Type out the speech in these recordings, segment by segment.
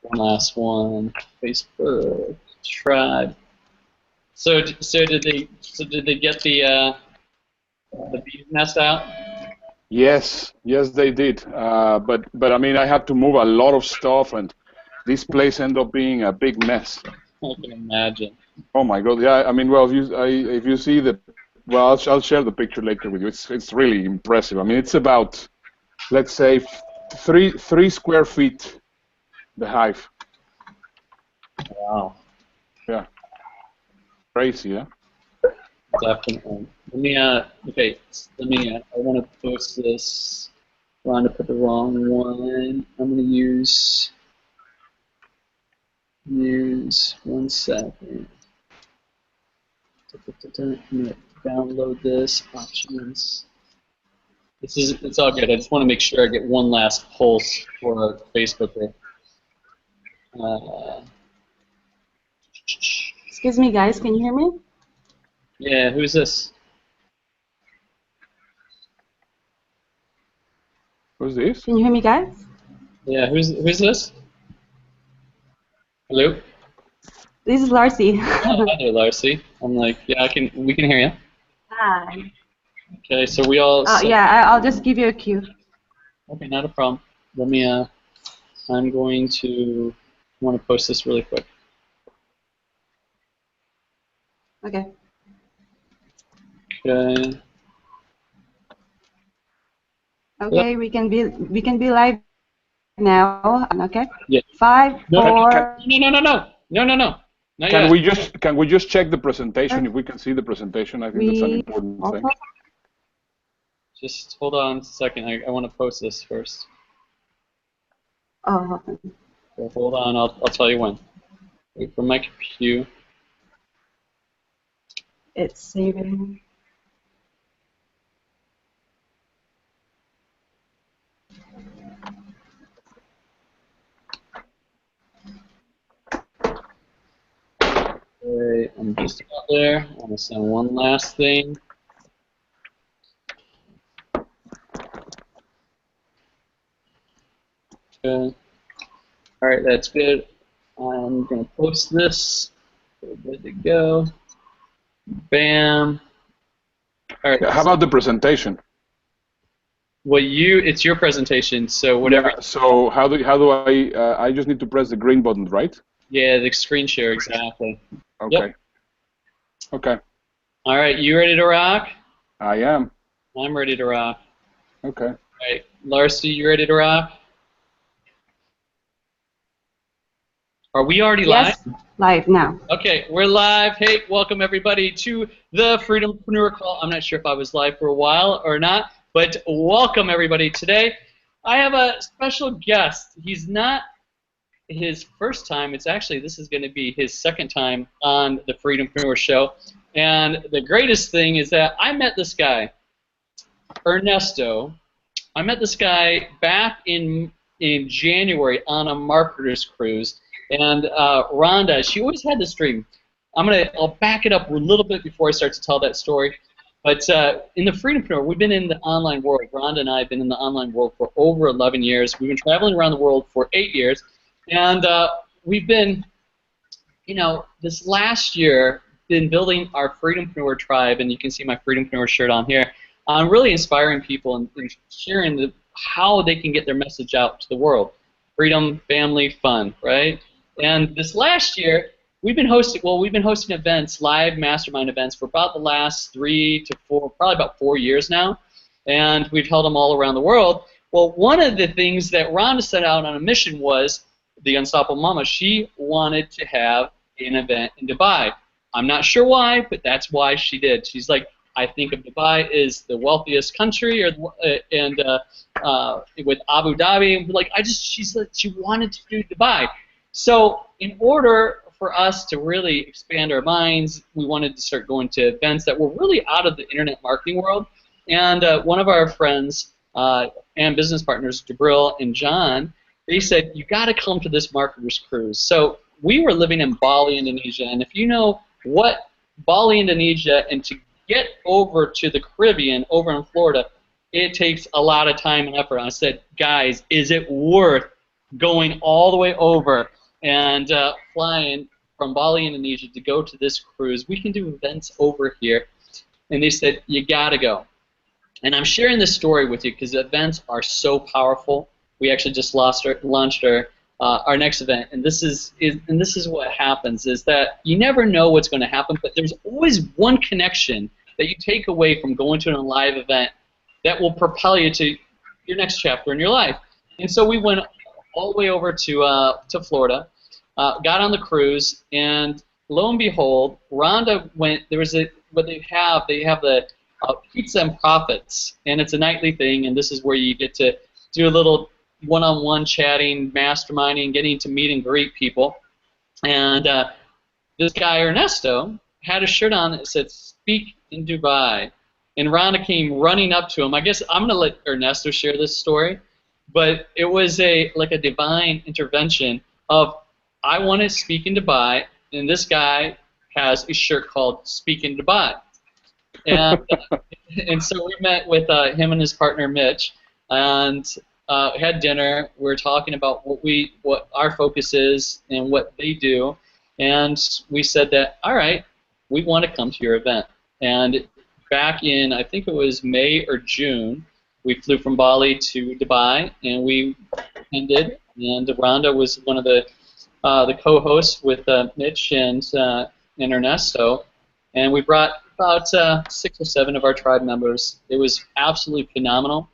One last one. Facebook tribe. So did they get the bee's nest out? Yes, they did. But I mean, I had to move a lot of stuff, and this place ended up being a big mess. I can imagine. Oh my God! Yeah, I mean, well, if you see the, well, I'll share the picture later with you. It's really impressive. I mean, it's about, let's say, three square feet, the hive. Wow. Yeah. Crazy, yeah. Definitely. Let me okay. I want to post this. I want to put the wrong one. I'm gonna use 1 second. I'm gonna download this options. It's all good. I just want to make sure I get one last pulse for Facebook here. Excuse me, guys. Can you hear me? Yeah, who's this? Who's this? Can you hear me, guys? Yeah, who's this? Hello? This is Larcy. Oh, hi there, Larcy. I'm like, yeah, we can hear you. Hi. Okay, so we all. Yeah, I'll just give you a cue. Okay, not a problem. Let me. I'm going to want to post this really quick. Okay. Okay. Okay, we can be live now. Okay. Yeah. 5, No, 4. No. Not Can yet. we just check the presentation if we can see the presentation? I think that's an important thing. Just hold on a second. I want to post this first. Oh. So hold on. I'll tell you when. Wait for my computer. It's saving. Okay, I'm just out there. I'm going to send one last thing. Okay. All right, that's good. I'm going to post this. We're good to go. Bam. All right. Yeah, how about the presentation? Well, it's your presentation, so whatever. Yeah, so how do I just need to press the green button, right? Yeah, the screen share, exactly. Okay. Yep. Okay. All right, you ready to rock? I am. I'm ready to rock. Okay. All right, Larcy, you ready to rock? Are we already live? Yes, live now. Okay, we're live. Hey, welcome everybody to the Freedompreneur Call. I'm not sure if I was live for a while or not, but welcome everybody. Today, I have a special guest. He's not his first time. This is going to be his second time on the Freedompreneur Show. And the greatest thing is that I met this guy, Ernesto. I met this guy back in January on a marketer's cruise. And Rhonda, she always had this dream. I'll back it up a little bit before I start to tell that story. But in the Freedompreneur, we've been in the online world. Rhonda and I have been in the online world for over 11 years. We've been traveling around the world for 8 years. And we've been, this last year, been building our Freedompreneur tribe, and you can see my Freedompreneur shirt on here. I'm really inspiring people and sharing how they can get their message out to the world. Freedom, family, fun, right? And this last year, we've been hosting events, live mastermind events, for about the last 3 to 4, probably about 4 years now, and we've held them all around the world. Well, one of the things that Rhonda set out on a mission was the Unstoppable Mama. She wanted to have an event in Dubai. I'm not sure why, but that's why she did. She's like, I think of Dubai as the wealthiest country, and with Abu Dhabi, she wanted to do Dubai. So in order for us to really expand our minds, we wanted to start going to events that were really out of the internet marketing world. And one of our friends and business partners, Jabril and John, they said, you got to come to this marketer's cruise. So we were living in Bali, Indonesia, and if you know what Bali, Indonesia, and to get over to the Caribbean, over in Florida, it takes a lot of time and effort. I said, guys, is it worth going all the way over and flying from Bali, Indonesia to go to this cruise. We can do events over here. And they said, you got to go. And I'm sharing this story with you because events are so powerful. We actually just launched our next event, and this is what happens, is that you never know what's going to happen, but there's always one connection that you take away from going to a live event that will propel you to your next chapter in your life. And so we went all the way over to Florida, got on the cruise, and lo and behold, Rhonda went. There was what they have the Pizza and Profits, and it's a nightly thing, and this is where you get to do a little one-on-one chatting, masterminding, getting to meet and greet people. And this guy Ernesto had a shirt on that said "Speak in Dubai," and Rhonda came running up to him. I guess I'm going to let Ernesto share this story, but it was like a divine intervention of, I want to speak in Dubai, and this guy has a shirt called "Speak in Dubai." And, and so we met with him and his partner Mitch, and had dinner. We were talking about what our focus is and what they do, and we said that, all right, we want to come to your event. And back in, I think it was May or June, we flew from Bali to Dubai, and we attended. And Rhonda was one of the co-hosts with Mitch and Ernesto, and we brought about 6 or 7 of our tribe members. It was absolutely phenomenal,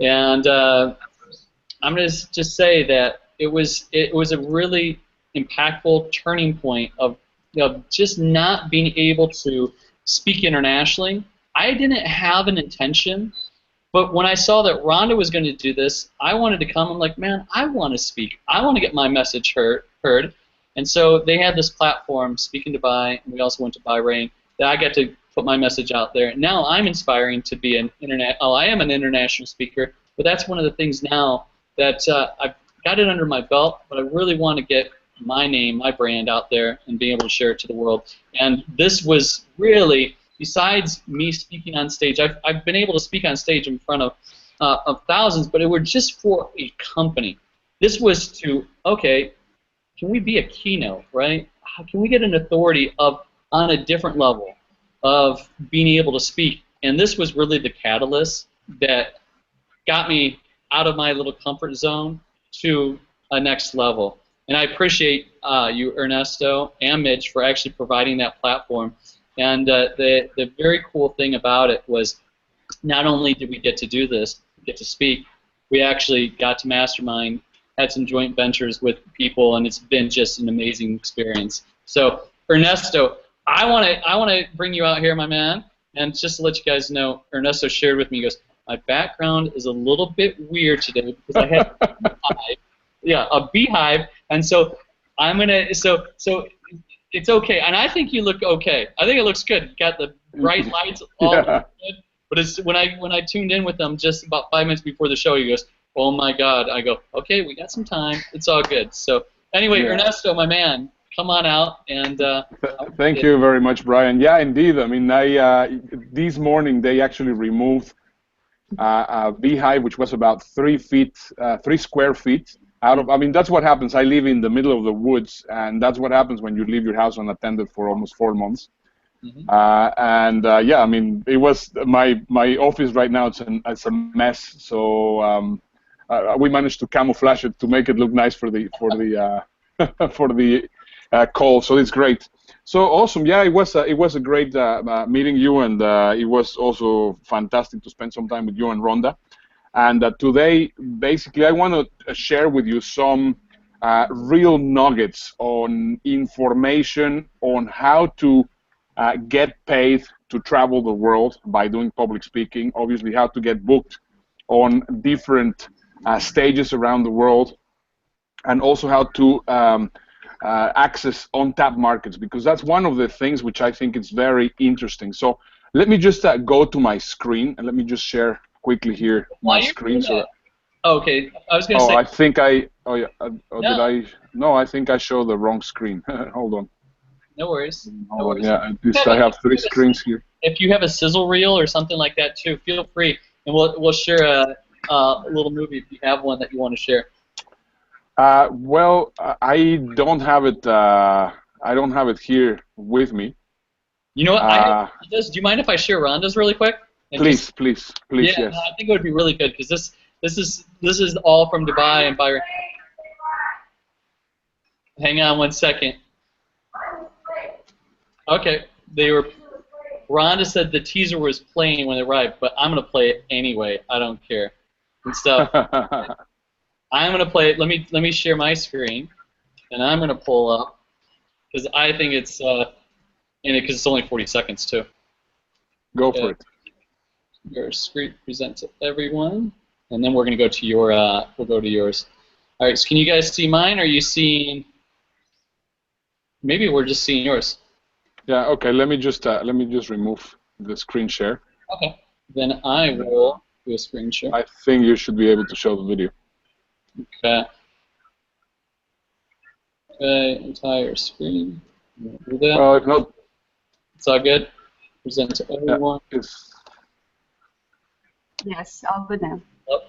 and I'm going to just say that it was a really impactful turning point of just not being able to speak internationally. I didn't have an intention, but when I saw that Rhonda was going to do this, I wanted to come. I'm like, man, I want to speak. I want to get my message heard. And so they had this platform, Speak in Dubai, and we also went to Bahrain, that I got to put my message out there. Now I'm inspiring to be I am an international speaker, but that's one of the things now that I've got it under my belt, but I really want to get my name, my brand out there and be able to share it to the world. And this was really, besides me speaking on stage, I've been able to speak on stage in front of thousands, but it was just for a company. This was to, okay, can we be a keynote, right? How can we get an authority on a different level of being able to speak? And this was really the catalyst that got me out of my little comfort zone to a next level. And I appreciate you, Ernesto, and Mitch, for actually providing that platform. And the very cool thing about it was, not only did we get to do this, get to speak, we actually got to mastermind, had some joint ventures with people, and it's been just an amazing experience. So, Ernesto, I want to bring you out here, my man, and just to let you guys know, Ernesto shared with me, he goes, my background is a little bit weird today because I had a beehive, and so I'm gonna so it's okay, and I think you look okay. I think it looks good. You got the bright lights, all good. But it's when I tuned in with them just about 5 minutes before the show, he goes, oh my God. I go, okay, we got some time. It's all good. So anyway, Ernesto, my man, come on out and. Thank you very much, Brian. Yeah, indeed. I mean, this morning they actually removed a beehive which was about 3 square feet out of. I mean, that's what happens. I live in the middle of the woods, and that's what happens when you leave your house unattended for almost 4 months. Mm-hmm. Yeah, I mean, it was my office right now. It's a mess. So we managed to camouflage it to make it look nice for the for the call. So it's great. So awesome. Yeah, it was a great meeting you, and it was also fantastic to spend some time with you and Rhonda. And today, basically, I want to share with you some real nuggets on information on how to get paid to travel the world by doing public speaking. Obviously, how to get booked on different stages around the world, and also how to access untapped markets, because that's one of the things which I think is very interesting. So let me just go to my screen, and let me just share quickly here my screen. So, okay, I was going to say. I think I. Oh yeah. Did I? No, I think I showed the wrong screen. Hold on. No worries. No worries. Yeah, I have 3 screens here. If you have a sizzle reel or something like that too, feel free, and we'll share a little movie if you have one that you want to share. Well, I don't have it. I don't have it here with me. You know what? I have Uh, Rhonda's. Do you mind if I share Rhonda's really quick? And please, just please, please, yeah, yes. no, I think it would be really good because this is all from Dubai and Byron. Hang on one second. Okay, Rhonda said the teaser was playing when it arrived, but I'm gonna play it anyway. I don't care and stuff. I'm gonna play it. Let me share my screen, and I'm gonna pull up because I think it's in it because it's only 40 seconds too. Go for it. Your screen present to everyone, and then we're gonna go to your. We'll go to yours. All right. So can you guys see mine? Are you seeing? Maybe we're just seeing yours. Yeah. Okay. Let me just remove the screen share. Okay. Then I will do a screen share. I think you should be able to show the video. Okay. Okay. Entire screen. Do that. Well, if not, It's all good. Present to everyone. yeah, it's. Yes, all good now. Oh.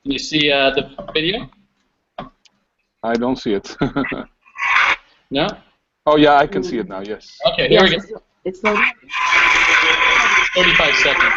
Can you see the video? I don't see it. No? Oh yeah, I can see it now. Yes. Okay, here we go. It's loading. 35 seconds.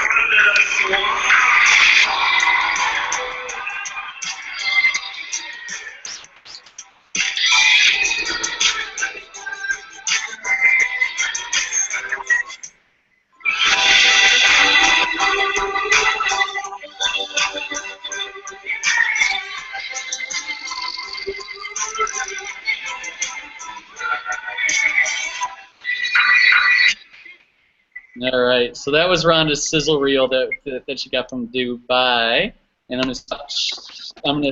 All right, so that was Rhonda's sizzle reel that she got from Dubai, and I'm gonna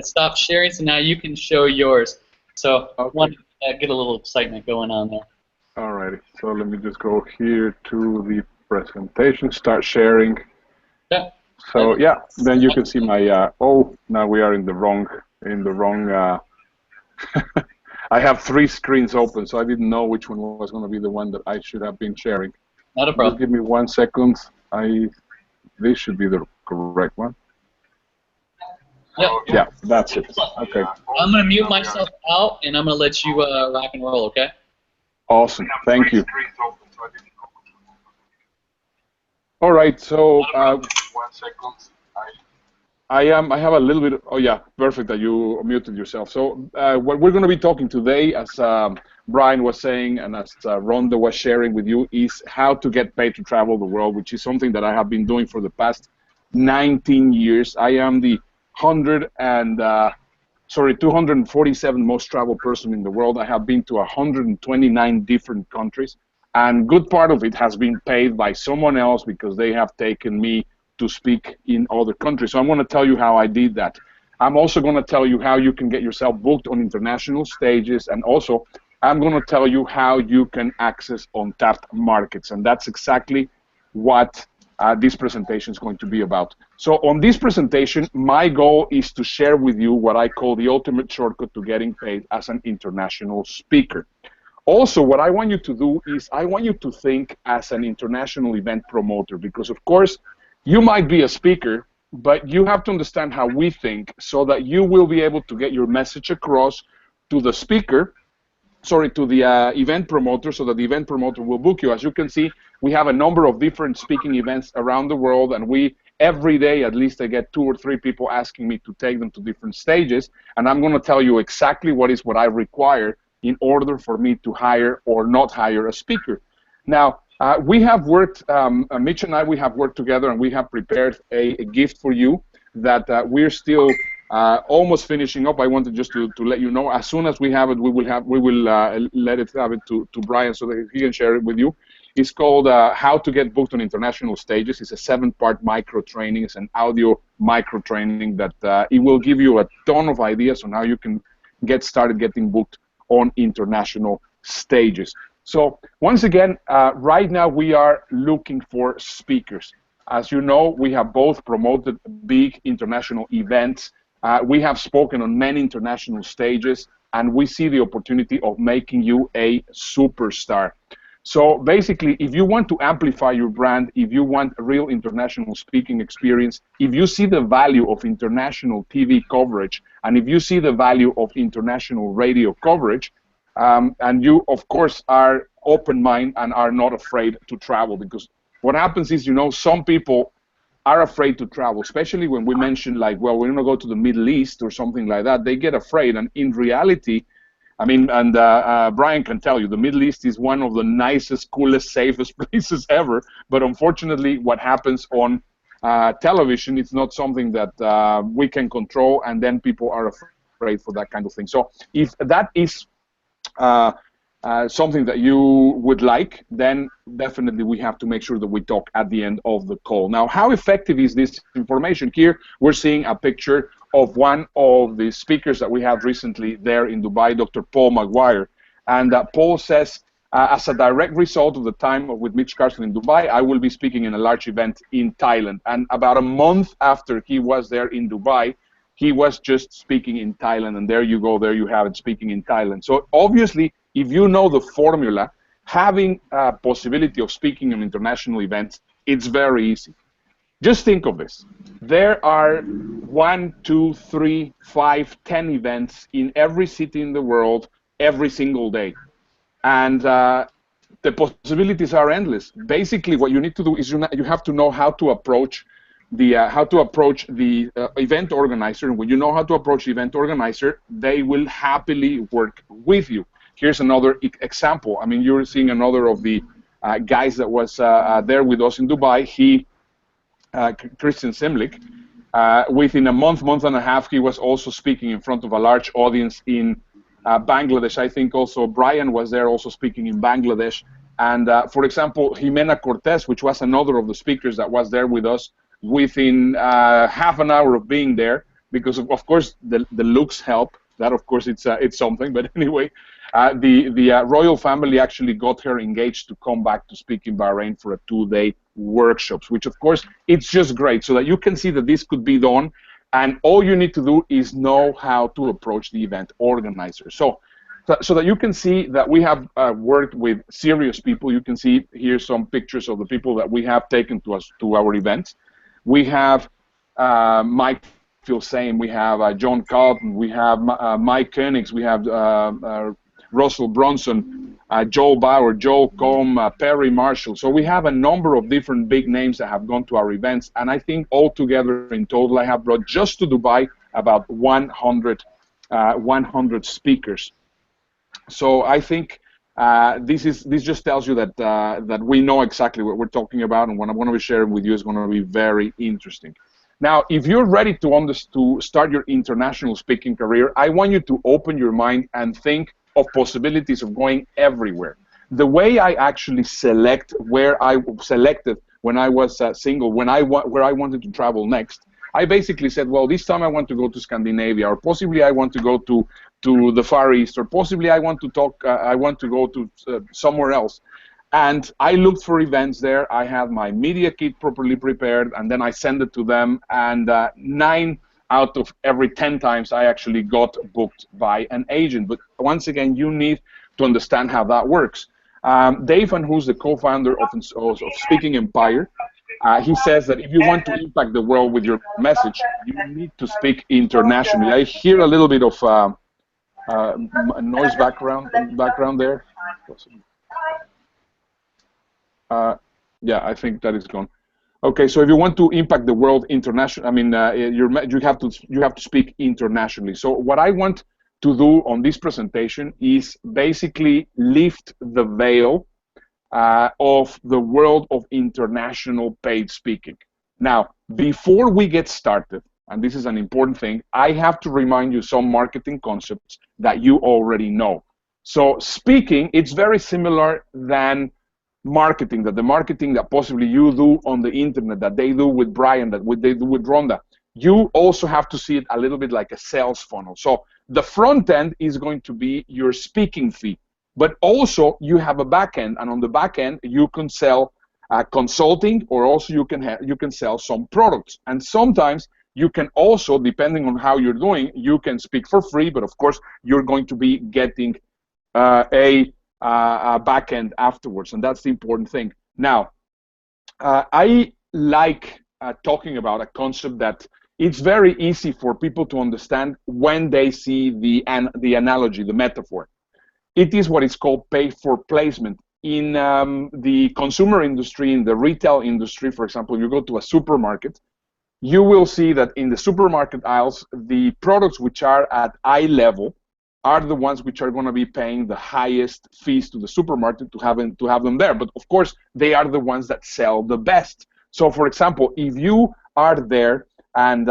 stop sharing. So now you can show yours. So I want to get a little excitement going on there. Alrighty. So let me just go here to the presentation. Start sharing. Yeah. So yeah, then you can see my. Oh, now we are in the wrong. I have 3 screens open, so I didn't know which one was going to be the one that I should have been sharing. Not a problem. Just give me 1 second. This should be the correct one. Yep. Yeah, that's it. Okay. I'm gonna mute myself out, and I'm gonna let you rock and roll. Okay. Awesome. Thank you. All right. So I have a little bit. Oh yeah, perfect that you muted yourself. So what we're going to be talking today, as Brian was saying, and as Rhonda was sharing with you, is how to get paid to travel the world, which is something that I have been doing for the past 19 years. I am the 247 most traveled person in the world. I have been to 129 different countries, and good part of it has been paid by someone else because they have taken me to speak in other countries. So I'm going to tell you how I did that. I'm also going to tell you how you can get yourself booked on international stages, and also I'm going to tell you how you can access untapped markets, and that's exactly what this presentation is going to be about. So on this presentation, my goal is to share with you what I call the ultimate shortcut to getting paid as an international speaker. Also, what I want you to do is I want you to think as an international event promoter, because of course, you might be a speaker, but you have to understand how we think so that you will be able to get your message across to the speaker, to the event promoter, so that the event promoter will book you. As you can see, we have a number of different speaking events around the world, and every day at least I get 2 or 3 people asking me to take them to different stages, and I'm going to tell you exactly what I require in order for me to hire or not hire a speaker. Now, we have worked, Mitch and I, we have worked together, and we have prepared a gift for you that we're still almost finishing up. I wanted just to let you know, as soon as we have it, we will let it have it to Brian so that he can share it with you. It's called How to Get Booked on International Stages. It's a 7-part micro training. It's an audio micro training that it will give you a ton of ideas on how you can get started getting booked on international stages. So once again, right now we are looking for speakers. As you know, we have both promoted big international events. We have spoken on many international stages, and we see the opportunity of making you a superstar. So basically, if you want to amplify your brand, if you want a real international speaking experience, if you see the value of international TV coverage, and if you see the value of international radio coverage, and you, of course, are open mind and are not afraid to travel, because what happens is, some people are afraid to travel, especially when we mention like, well, we're going to go to the Middle East or something like that. They get afraid, and in reality, I mean, and Brian can tell you, the Middle East is one of the nicest, coolest, safest places ever. But unfortunately, what happens on television, it's not something that we can control, and then people are afraid for that kind of thing. So if that is something that you would like, then definitely we have to make sure that we talk at the end of the call. Now, how effective is this information? Here, we're seeing a picture of one of the speakers that we have recently there in Dubai, Dr. Paul Maguire. And Paul says, as a direct result of the time with Mitch Carson in Dubai, I will be speaking in a large event in Thailand. And about a month after he was there in Dubai, he was just speaking in Thailand. And there you go, there you have it, speaking in Thailand. So obviously, if you know the formula, having a possibility of speaking in international events, it's very easy. Just think of this. There are 1, 2, 3, 5, 10 events in every city in the world every single day. And the possibilities are endless. Basically, what you need to do is you have to know how to approach the event organizer. And when you know how to approach the event organizer, they will happily work with you. Here's another example. I mean, you're seeing another of the guys that was there with us in Dubai. Christian Simlik, within a month and a half, he was also speaking in front of a large audience in Bangladesh. I think also Brian was there also speaking in Bangladesh. And for example, Jimena Cortez, which was another of the speakers that was there with us, within half an hour of being there, because of course the looks help. That of course it's something. But anyway, the royal family actually got her engaged to come back to speak in Bahrain for a 2-day workshops, which of course it's just great, so that you can see that this could be done, and all you need to do is know how to approach the event organizer. So that you can see that we have worked with serious people. You can see here some pictures of the people that we have taken to our events. We have Mike Filsane, we have John Carlton, we have Mike Koenigs, we have Russell Brunson, Joel Bauer, Joel Combe, Perry Marshall. So we have a number of different big names that have gone to our events, and I think altogether in total I have brought just to Dubai about 100 speakers. So I think this just tells you that that we know exactly what we're talking about, and what I'm going to be sharing with you is going to be very interesting. Now, if you're ready to start your international speaking career, I want you to open your mind and think of possibilities of going everywhere. The way I actually where I selected when I was single, where I wanted to travel next, I basically said, well, this time I want to go to Scandinavia, or possibly I want to go to the Far East, or possibly I want to go to somewhere else. And I looked for events there. I had my media kit properly prepared, and then I sent it to them, and 9 out of every 10 times I actually got booked by an agent. But once again, you need to understand how that works. Dave, who's the co-founder of Speaking Empire, he says that if you want to impact the world with your message, you need to speak internationally. I hear a little bit of noise background there. Yeah, I think that is gone. Okay, so if you want to impact the world internationally, I mean, you have to speak internationally. So what I want to do on this presentation is basically lift the veil of the world of international paid speaking. Now, before we get started, and this is an important thing, I have to remind you some marketing concepts that you already know. So speaking, it's very similar than marketing, the marketing that possibly you do on the internet, that they do with Brian, that they do with Rhonda. You also have to see it a little bit like a sales funnel. So the front end is going to be your speaking fee, but also you have a back end, and on the back end you can sell consulting, or also you can sell some products. And sometimes you can also, depending on how you're doing, you can speak for free, but of course you're going to be getting a back end afterwards, and that's the important thing. Now, I like talking about a concept that it's very easy for people to understand when they see the analogy, the metaphor. It is what is called pay for placement. In the consumer industry, in the retail industry, for example, you go to a supermarket, you will see that in the supermarket aisles, the products which are at eye level are the ones which are going to be paying the highest fees to the supermarket to have them there. But of course, they are the ones that sell the best. So, for example, if you are there and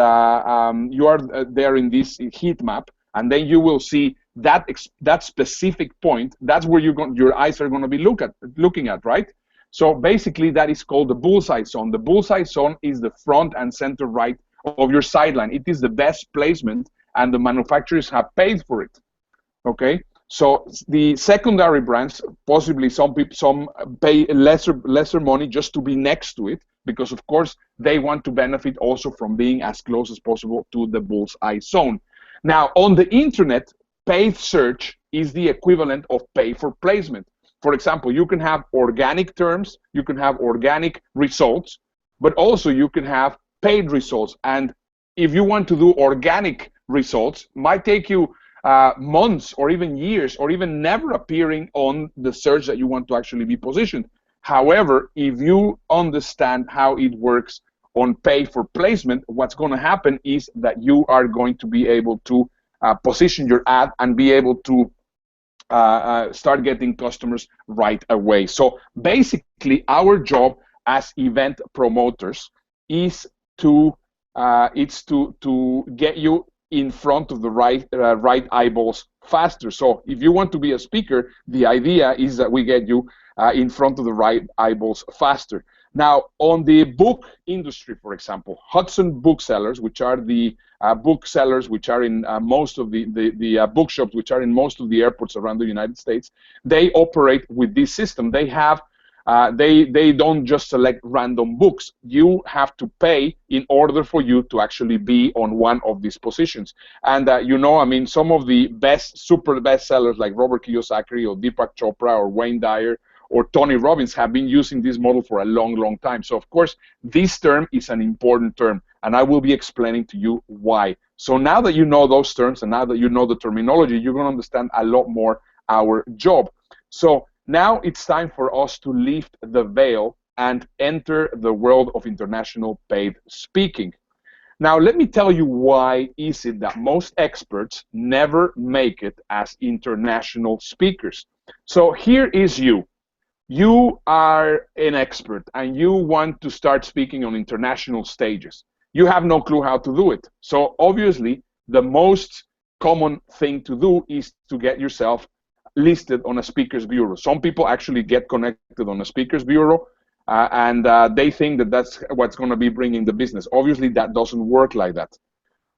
you are there in this heat map, and then you will see that specific point. That's where your eyes are going to be looking at, right? So basically, that is called the bullseye zone. The bullseye zone is the front and center right of your sideline. It is the best placement, and the manufacturers have paid for it. Okay, so the secondary brands, possibly some pay lesser money just to be next to it, because of course they want to benefit also from being as close as possible to the bullseye zone. Now, on the internet, paid search is the equivalent of pay for placement. For example, you can have organic terms, you can have organic results, but also you can have paid results. And if you want to do organic results, might take you months or even years or even never appearing on the search that you want to actually be positioned. However, if you understand how it works on pay for placement, what's going to happen is that you are going to be able to position your ad and be able to start getting customers right away. So basically, our job as event promoters is to get you in front of the right eyeballs faster. So if you want to be a speaker, the idea is that we get you in front of the right eyeballs faster. Now, on the book industry, for example, Hudson Booksellers, which are the booksellers which are in most of the bookshops which are in most of the airports around the United States, they operate with this system. They have they don't just select random books. You have to pay in order for you to actually be on one of these positions. And you know, I mean, some of the super best sellers like Robert Kiyosaki or Deepak Chopra or Wayne Dyer or Tony Robbins have been using this model for a long, long time. So of course, this term is an important term, and I will be explaining to you why. So now that you know those terms and now that you know the terminology, you're going to understand a lot more our job. So now it's time for us to lift the veil and enter the world of international paid speaking. Now, let me tell you why is it that most experts never make it as international speakers. So here is you. You are an expert and you want to start speaking on international stages. You have no clue how to do it. So obviously, the most common thing to do is to get yourself listed on a speakers bureau. Some people actually get connected on a speakers bureau and they think that that's what's going to be bringing the business. Obviously, that doesn't work like that.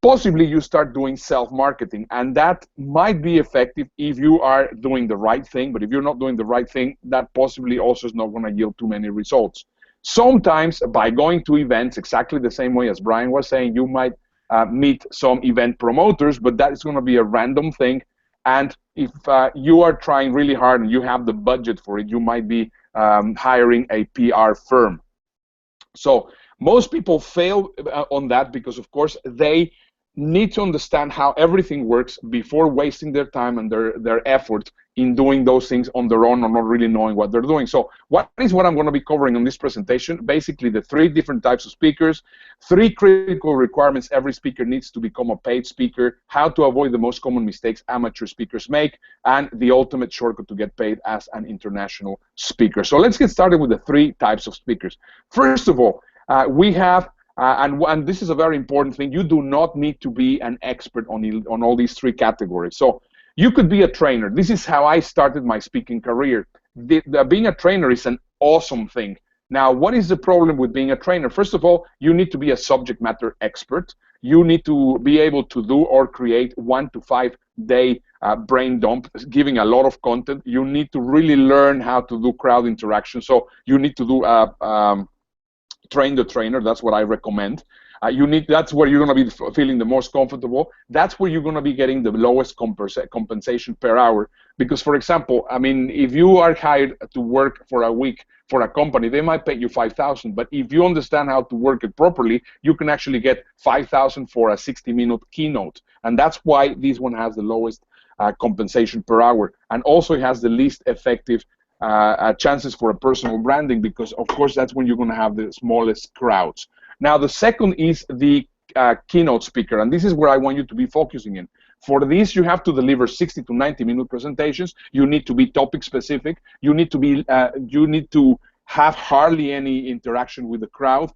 Possibly you start doing self-marketing, and that might be effective if you are doing the right thing, but if you're not doing the right thing, that possibly also is not going to yield too many results. Sometimes by going to events, exactly the same way as Brian was saying, you might meet some event promoters, but that is going to be a random thing. And if you are trying really hard and you have the budget for it, you might be hiring a PR firm. So most people fail on that because, of course, they need to understand how everything works before wasting their time and their effort in doing those things on their own or not really knowing what they're doing. So what I'm going to be covering in this presentation? Basically the 3 different types of speakers, 3 critical requirements every speaker needs to become a paid speaker, how to avoid the most common mistakes amateur speakers make, and the ultimate shortcut to get paid as an international speaker. So let's get started with the 3 types of speakers. First of all, we have and this is a very important thing. You do not need to be an expert on all these 3 categories. So you could be a trainer. This is how I started my speaking career. Being a trainer is an awesome thing. Now, what is the problem with being a trainer? First of all, you need to be a subject matter expert. You need to be able to do or create 1 to 5 day brain dump, giving a lot of content. You need to really learn how to do crowd interaction. So you need to do train the trainer. That's what I recommend. That's where you're going to be feeling the most comfortable. That's where you're going to be getting the lowest compensation per hour. Because, for example, I mean, if you are hired to work for a week for a company, they might pay you $5,000. But if you understand how to work it properly, you can actually get $5,000 for a 60-minute keynote. And that's why this one has the lowest compensation per hour, and also it has the least effective chances for a personal branding, because of course that's when you're going to have the smallest crowds. Now the second is the keynote speaker, and this is where I want you to be focusing in. For this, you have to deliver 60 to 90-minute presentations. You need to be topic specific. You need to have hardly any interaction with the crowd.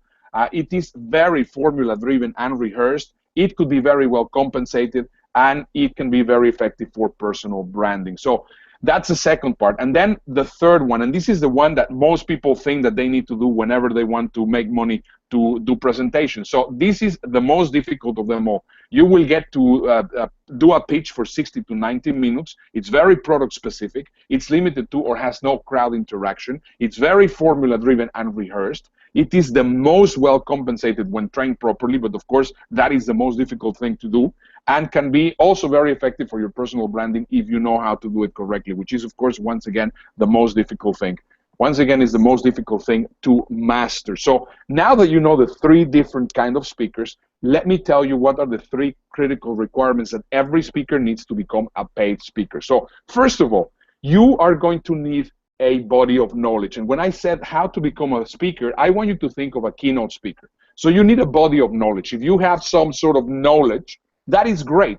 It is very formula driven and rehearsed. It could be very well compensated, and it can be very effective for personal branding. So that's the second part. And then the third one, and this is the one that most people think that they need to do whenever they want to make money to do presentations. So this is the most difficult of them all. You will get to do a pitch for 60 to 90 minutes. It's very product specific. It's limited to or has no crowd interaction. It's very formula driven and rehearsed. It is the most well compensated when trained properly, but of course that is the most difficult thing to do, and can be also very effective for your personal branding if you know how to do it correctly, which is of course once again the most difficult thing. Once again, is the most difficult thing to master. So now that you know the three different kind of speakers, let me tell you what are the three critical requirements that every speaker needs to become a paid speaker. So first of all, you are going to need a body of knowledge. And when I said how to become a speaker, I want you to think of a keynote speaker. So you need a body of knowledge. If you have some sort of knowledge, that is great.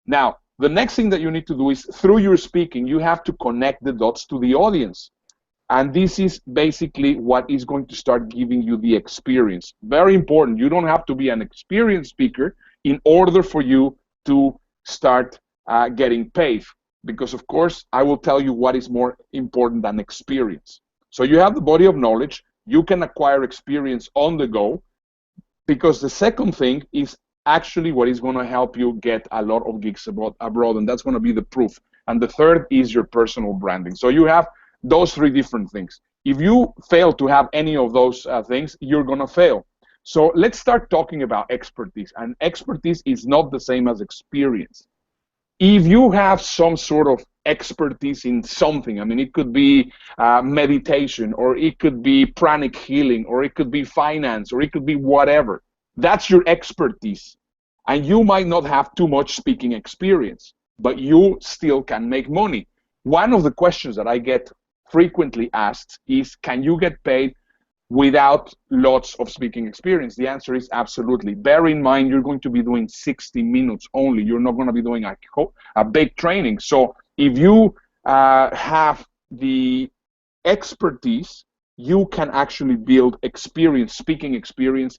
Now, the next thing that you need to do is through your speaking, you have to connect the dots to the audience. And this is basically what is going to start giving you the experience. Very important. You don't have to be an experienced speaker in order for you to start getting paid. Because, of course, I will tell you what is more important than experience. So you have the body of knowledge. You can acquire experience on the go, because the second thing is actually what is going to help you get a lot of gigs abroad, and that's going to be the proof. And the third is your personal branding. So you have those three different things. If you fail to have any of those things, you're going to fail. So let's start talking about expertise. And expertise is not the same as experience. If you have some sort of expertise in something, I mean, it could be meditation, or it could be pranic healing, or it could be finance, or it could be whatever. That's your expertise. And you might not have too much speaking experience, but you still can make money. One of the questions that I get frequently asked is, can you get paid without lots of speaking experience? The answer is absolutely. Bear in mind, you're going to be doing 60 minutes only. You're not going to be doing a big training. So if you have the expertise, you can actually build experience, speaking experience,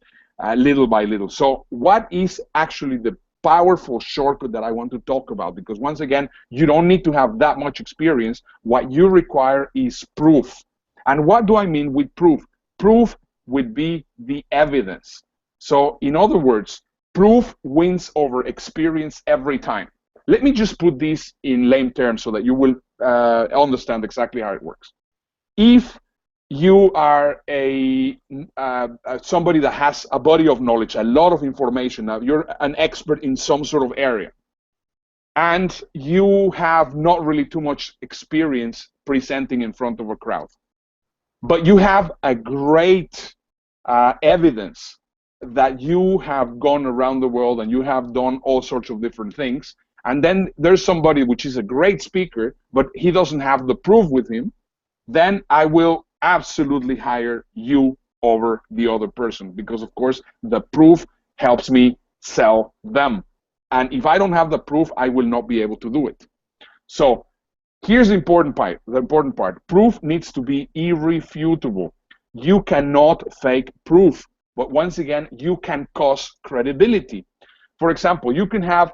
little by little. So what is actually the powerful shortcut that I want to talk about? Because once again, you don't need to have that much experience. What you require is proof. And what do I mean with proof? Proof would be the evidence. So in other words, proof wins over experience every time. Let me just put this in lame terms so that you will understand exactly how it works. If you are somebody that has a body of knowledge, a lot of information, you're an expert in some sort of area, and you have not really too much experience presenting in front of a crowd, but you have a great evidence that you have gone around the world and you have done all sorts of different things, and then there's somebody which is a great speaker, but he doesn't have the proof with him, then I will absolutely hire you over the other person, because of course the proof helps me sell them. And if I don't have the proof, I will not be able to do it. So here's the important part. Proof needs to be irrefutable. You cannot fake proof, but once again, you can cause credibility. For example, you can have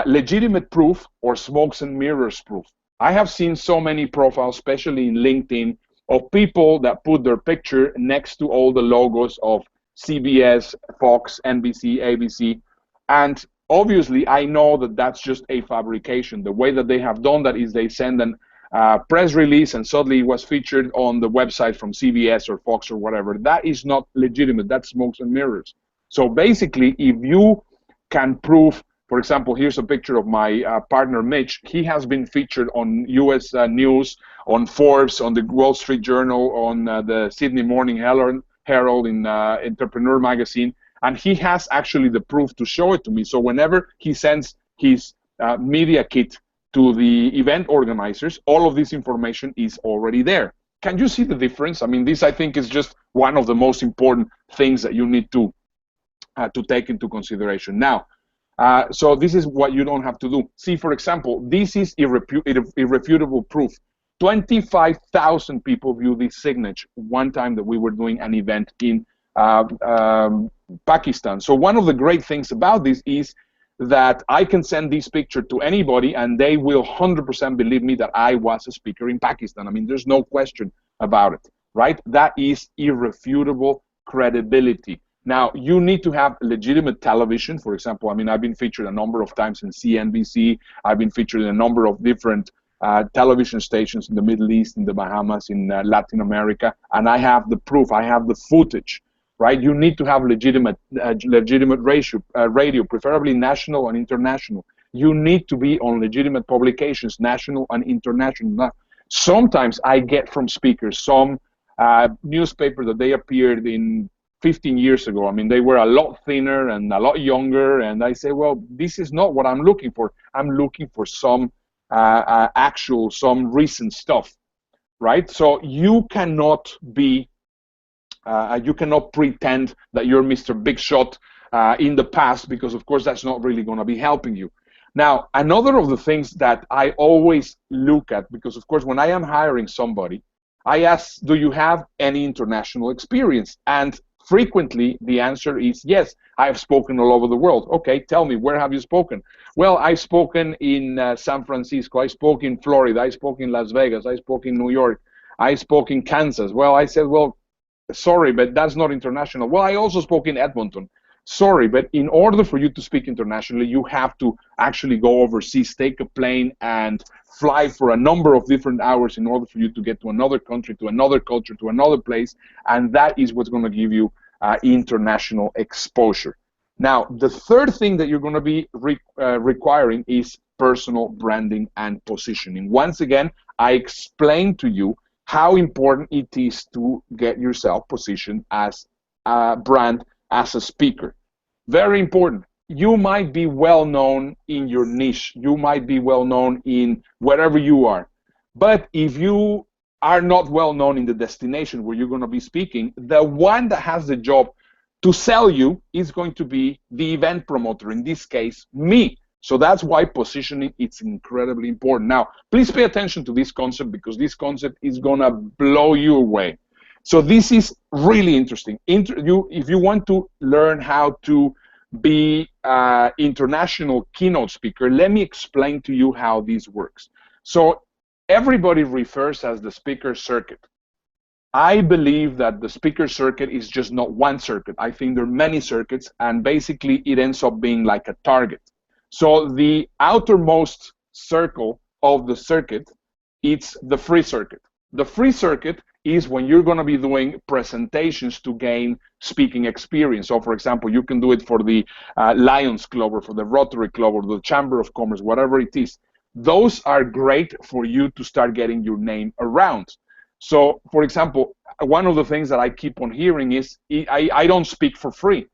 legitimate proof or smokes and mirrors proof. I have seen so many profiles, especially in LinkedIn, of people that put their picture next to all the logos of CBS, Fox, NBC, ABC, and obviously I know that that's just a fabrication. The way that they have done that is they send a press release and suddenly it was featured on the website from CBS or Fox or whatever. That is not legitimate. That's smokes and mirrors. So basically, if you can prove, for example, here's a picture of my partner Mitch. He has been featured on U.S. News, on Forbes, on the Wall Street Journal, on the Sydney Morning Herald, in Entrepreneur magazine, and he has actually the proof to show it to me. So whenever he sends his media kit to the event organizers, all of this information is already there. Can you see the difference? I mean, this, I think, is just one of the most important things that you need to take into consideration. Now, so this is what you don't have to do. See, for example, this is irrefutable proof. 25,000 people viewed this signature one time that we were doing an event in Pakistan. So one of the great things about this is that I can send this picture to anybody and they will 100% believe me that I was a speaker in Pakistan. I mean, there's no question about it, right? That is irrefutable credibility. Now, you need to have legitimate television. For example, I mean, I've been featured a number of times in CNBC. I've been featured in a number of different television stations in the Middle East, in the Bahamas, in Latin America, and I have the proof. I have the footage. Right? You need to have legitimate radio, preferably national and international. You need to be on legitimate publications, national and international. Now, sometimes I get from speakers some newspaper that they appeared in 15 years ago. I mean, they were a lot thinner and a lot younger, and I say, well, this is not what I'm looking for. I'm looking for some some recent stuff, right? So you cannot be you cannot pretend that you're Mr. Big Shot in the past, because of course that's not really going to be helping you. Now, another of the things that I always look at, because of course when I am hiring somebody, I ask, do you have any international experience? And frequently the answer is yes, I have spoken all over the world. Okay, tell me, where have you spoken? Well, I've spoken in San Francisco, I spoke in Florida, I spoke in Las Vegas, I spoke in New York, I spoke in Kansas. Well, I said, well, sorry, but that's not international. Well, I also spoke in Edmonton. Sorry, but in order for you to speak internationally, you have to actually go overseas, take a plane, and fly for a number of different hours in order for you to get to another country, to another culture, to another place, and that is what's going to give you international exposure. Now, the third thing that you're going to be requiring is personal branding and positioning. Once again, I explained to you how important it is to get yourself positioned as a brand, as a speaker. Very important. You might be well known in your niche. You might be well known in wherever you are. But if you are not well known in the destination where you're going to be speaking, the one that has the job to sell you is going to be the event promoter, in this case, me. So that's why positioning is incredibly important. Now, please pay attention to this concept, because this concept is going to blow you away. So this is really interesting. If you want to learn how to be an international keynote speaker, let me explain to you how this works. So everybody refers as the speaker circuit. I believe that the speaker circuit is just not one circuit. I think there are many circuits, and basically it ends up being like a target. So the outermost circle of the circuit, it's the free circuit. The free circuit is when you're going to be doing presentations to gain speaking experience. So, for example, you can do it for the Lions Club or for the Rotary Club or the Chamber of Commerce, whatever it is. Those are great for you to start getting your name around. So, for example, one of the things that I keep on hearing is, I don't speak for free.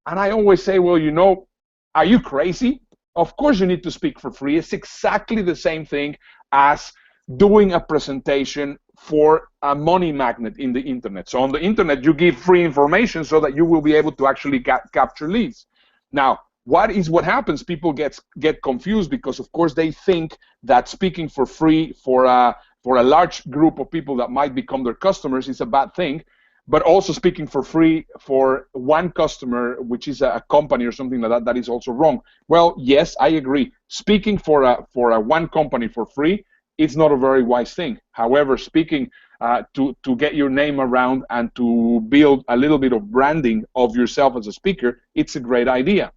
And I always say, well, you know, are you crazy? Of course you need to speak for free. It's exactly the same thing as doing a presentation for a money magnet in the internet. So on the internet, you give free information so that you will be able to actually capture leads. Now, what happens? People get confused, because of course they think that speaking for free for a large group of people that might become their customers is a bad thing. But also speaking for free for one customer, which is a company or something like that, that is also wrong. Well, yes, I agree. Speaking for a one company for free, it's not a very wise thing. However, speaking to get your name around and to build a little bit of branding of yourself as a speaker, it's a great idea.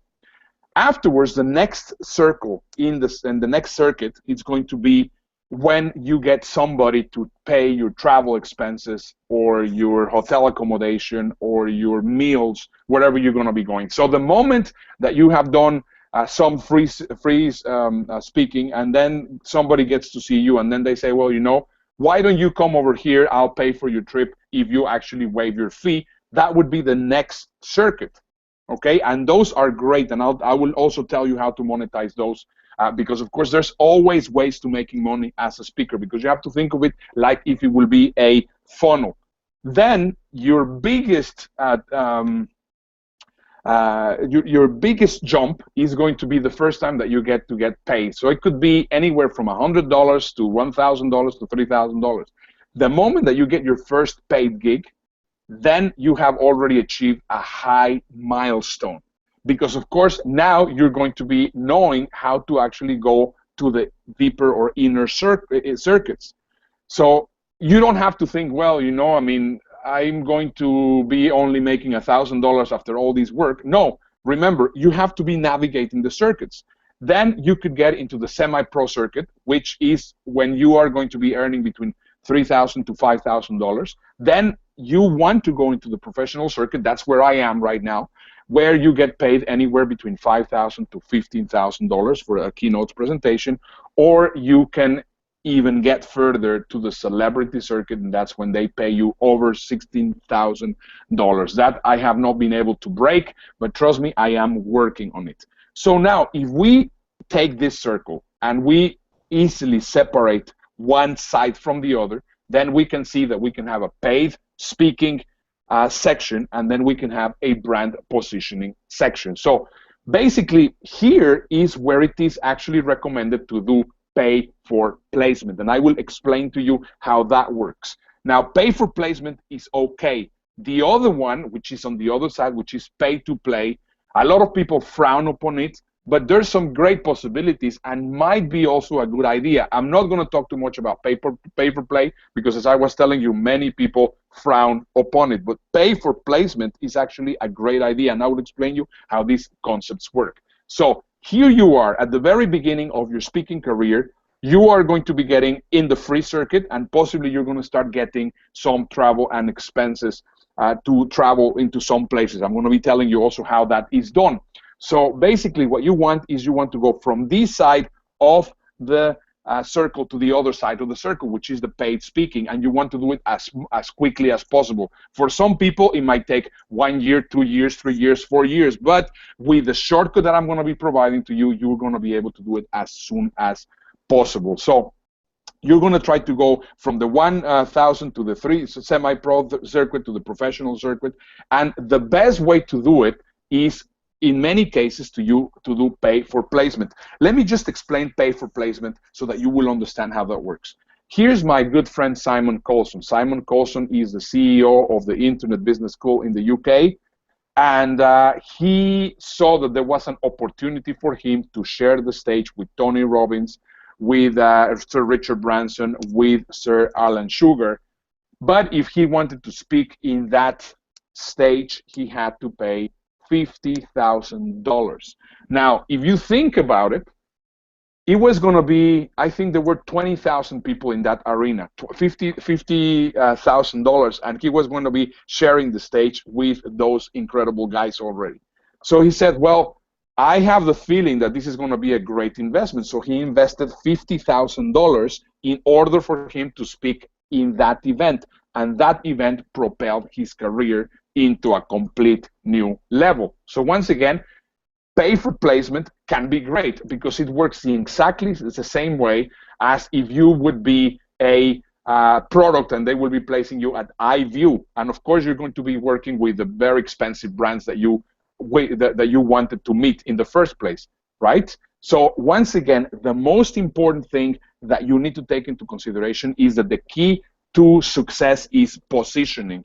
Afterwards, the next circle in the next circuit, it's going to be when you get somebody to pay your travel expenses or your hotel accommodation or your meals wherever you're going to be going. So the moment that you have done some free speaking, and then somebody gets to see you, and then they say, well, you know, why don't you come over here? I'll pay for your trip if you actually waive your fee. That would be the next circuit. Okay, and those are great, and I will also tell you how to monetize those. Because of course there's always ways to making money as a speaker, because you have to think of it like if it will be a funnel. Then your biggest your biggest jump is going to be the first time that you get paid. So it could be anywhere from $100 to $1,000 to $3,000. The moment that you get your first paid gig, then you have already achieved a high milestone. Because of course now you're going to be knowing how to actually go to the deeper or inner circuits. So you don't have to think, well, you know, I mean, I'm going to be only making $1,000 after all this work. No, remember, you have to be navigating the circuits. Then you could get into the semi-pro circuit, which is when you are going to be earning between $3,000 to $5,000. Then you want to go into the professional circuit. That's where I am right now, where you get paid anywhere between $5,000 to $15,000 for a keynote presentation, or you can even get further to the celebrity circuit, and that's when they pay you over $16,000. That I have not been able to break, but trust me, I am working on it. So now, if we take this circle and we easily separate one side from the other, then we can see that we can have a paid speaking section, and then we can have a brand positioning section. So basically, here is where it is actually recommended to do pay for placement, and I will explain to you how that works. Now, pay for placement is okay. The other one, which is on the other side, which is pay to play, a lot of people frown upon it, but there's some great possibilities and might be also a good idea. I'm not going to talk too much about pay for play, because as I was telling you, many people frown upon it, but pay for placement is actually a great idea, and I will explain you how these concepts work. So here you are at the very beginning of your speaking career. You are going to be getting in the free circuit, and possibly you're going to start getting some travel and expenses to travel into some places. I'm going to be telling you also how that is done. So basically what you want is you want to go from this side of the circle to the other side of the circle, which is the paid speaking, and you want to do it as quickly as possible. For some people, it might take 1 year, 2 years, 3 years, 4 years, but with the shortcut that I'm going to be providing to you, you're going to be able to do it as soon as possible. So you're going to try to go from the 1,000 to the semi-pro circuit to the professional circuit, and the best way to do it is, in many cases, to do pay for placement. Let me just explain pay for placement so that you will understand how that works. Here's my good friend Simon Coulson. Simon Coulson is the CEO of the Internet Business School in the UK, and he saw that there was an opportunity for him to share the stage with Tony Robbins, with Sir Richard Branson, with Sir Alan Sugar. But if he wanted to speak in that stage, he had to pay $50,000. Now, if you think about it, it was going to be, I think there were 20,000 people in that arena, $50,000, and he was going to be sharing the stage with those incredible guys already. So he said, well, I have the feeling that this is going to be a great investment. So he invested $50,000 in order for him to speak in that event, and that event propelled his career into a complete new level. So once again, pay for placement can be great because it works in exactly the same way as if you would be a product and they will be placing you at iView. And of course, you're going to be working with the very expensive brands that you wanted to meet in the first place, right? So once again, the most important thing that you need to take into consideration is that the key to success is positioning.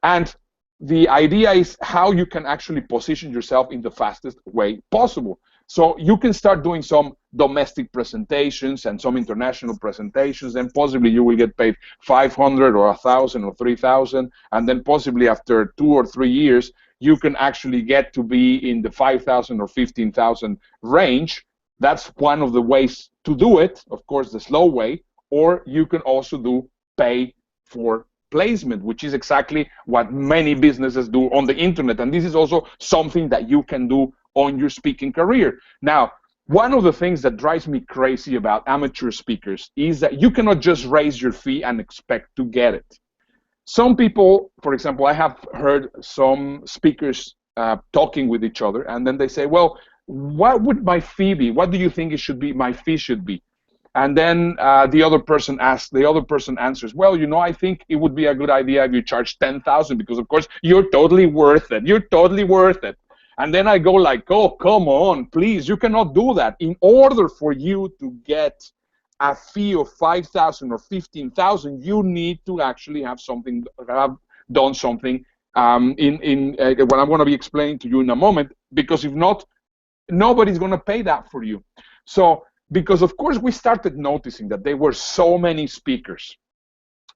And the idea is how you can actually position yourself in the fastest way possible. So you can start doing some domestic presentations and some international presentations, and possibly you will get paid 500 or 1,000 or 3,000, and then possibly after 2 or 3 years, you can actually get to be in the 5,000 or 15,000 range. That's one of the ways to do it, of course, the slow way. or you can also do pay for placement, which is exactly what many businesses do on the internet. And this is also something that you can do on your speaking career. Now, one of the things that drives me crazy about amateur speakers is that you cannot just raise your fee and expect to get it. Some people, for example, I have heard some speakers talking with each other, and then they say, well, what would my fee be? What do you think it should be? My fee should be. And then the other person answers, well, you know, I think it would be a good idea if you charge 10,000 because, of course, you're totally worth it. You're totally worth it. And then I go like, oh, come on, please, you cannot do that. In order for you to get a fee of 5,000 or 15,000, you need to actually have done something what I'm going to be explaining to you in a moment, because if not, nobody's going to pay that for you. So, because of course we started noticing that there were so many speakers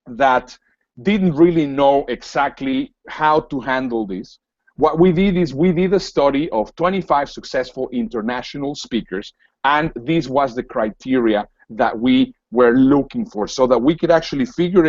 that didn't really know exactly how to handle this. What we did is we did a study of 25 successful international speakers, and this was the criteria that we were looking for, so that we could actually figure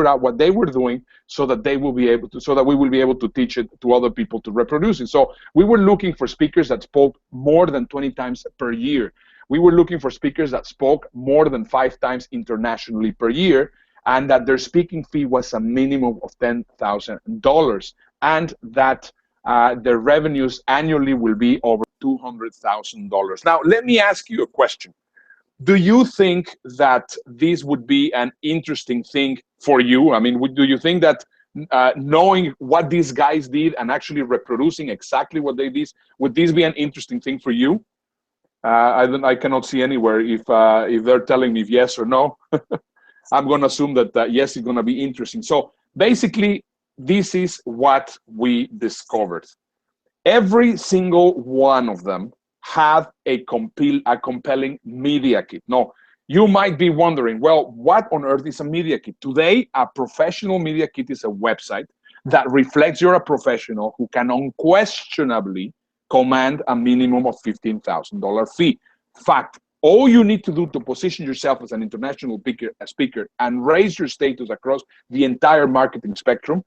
out what they were doing, so that we will be able to teach it to other people to reproduce it. So we were looking for speakers that spoke more than 20 times per year. We were looking for speakers that spoke more than 5 times internationally per year, and that their speaking fee was a minimum of $10,000, and that their revenues annually will be over $200,000. Now, let me ask you a question. Do you think that this would be an interesting thing for you? I mean, do you think that knowing what these guys did and actually reproducing exactly what they did, would this be an interesting thing for you? I cannot see anywhere if they're telling me yes or no. I'm going to assume that yes, it's going to be interesting. So basically, this is what we discovered. Every single one of them had a compelling media kit. Now, you might be wondering, well, what on earth is a media kit? Today, a professional media kit is a website that reflects you're a professional who can unquestionably command a minimum of $15,000 fee. Fact, all you need to do to position yourself as an international speaker and raise your status across the entire marketing spectrum,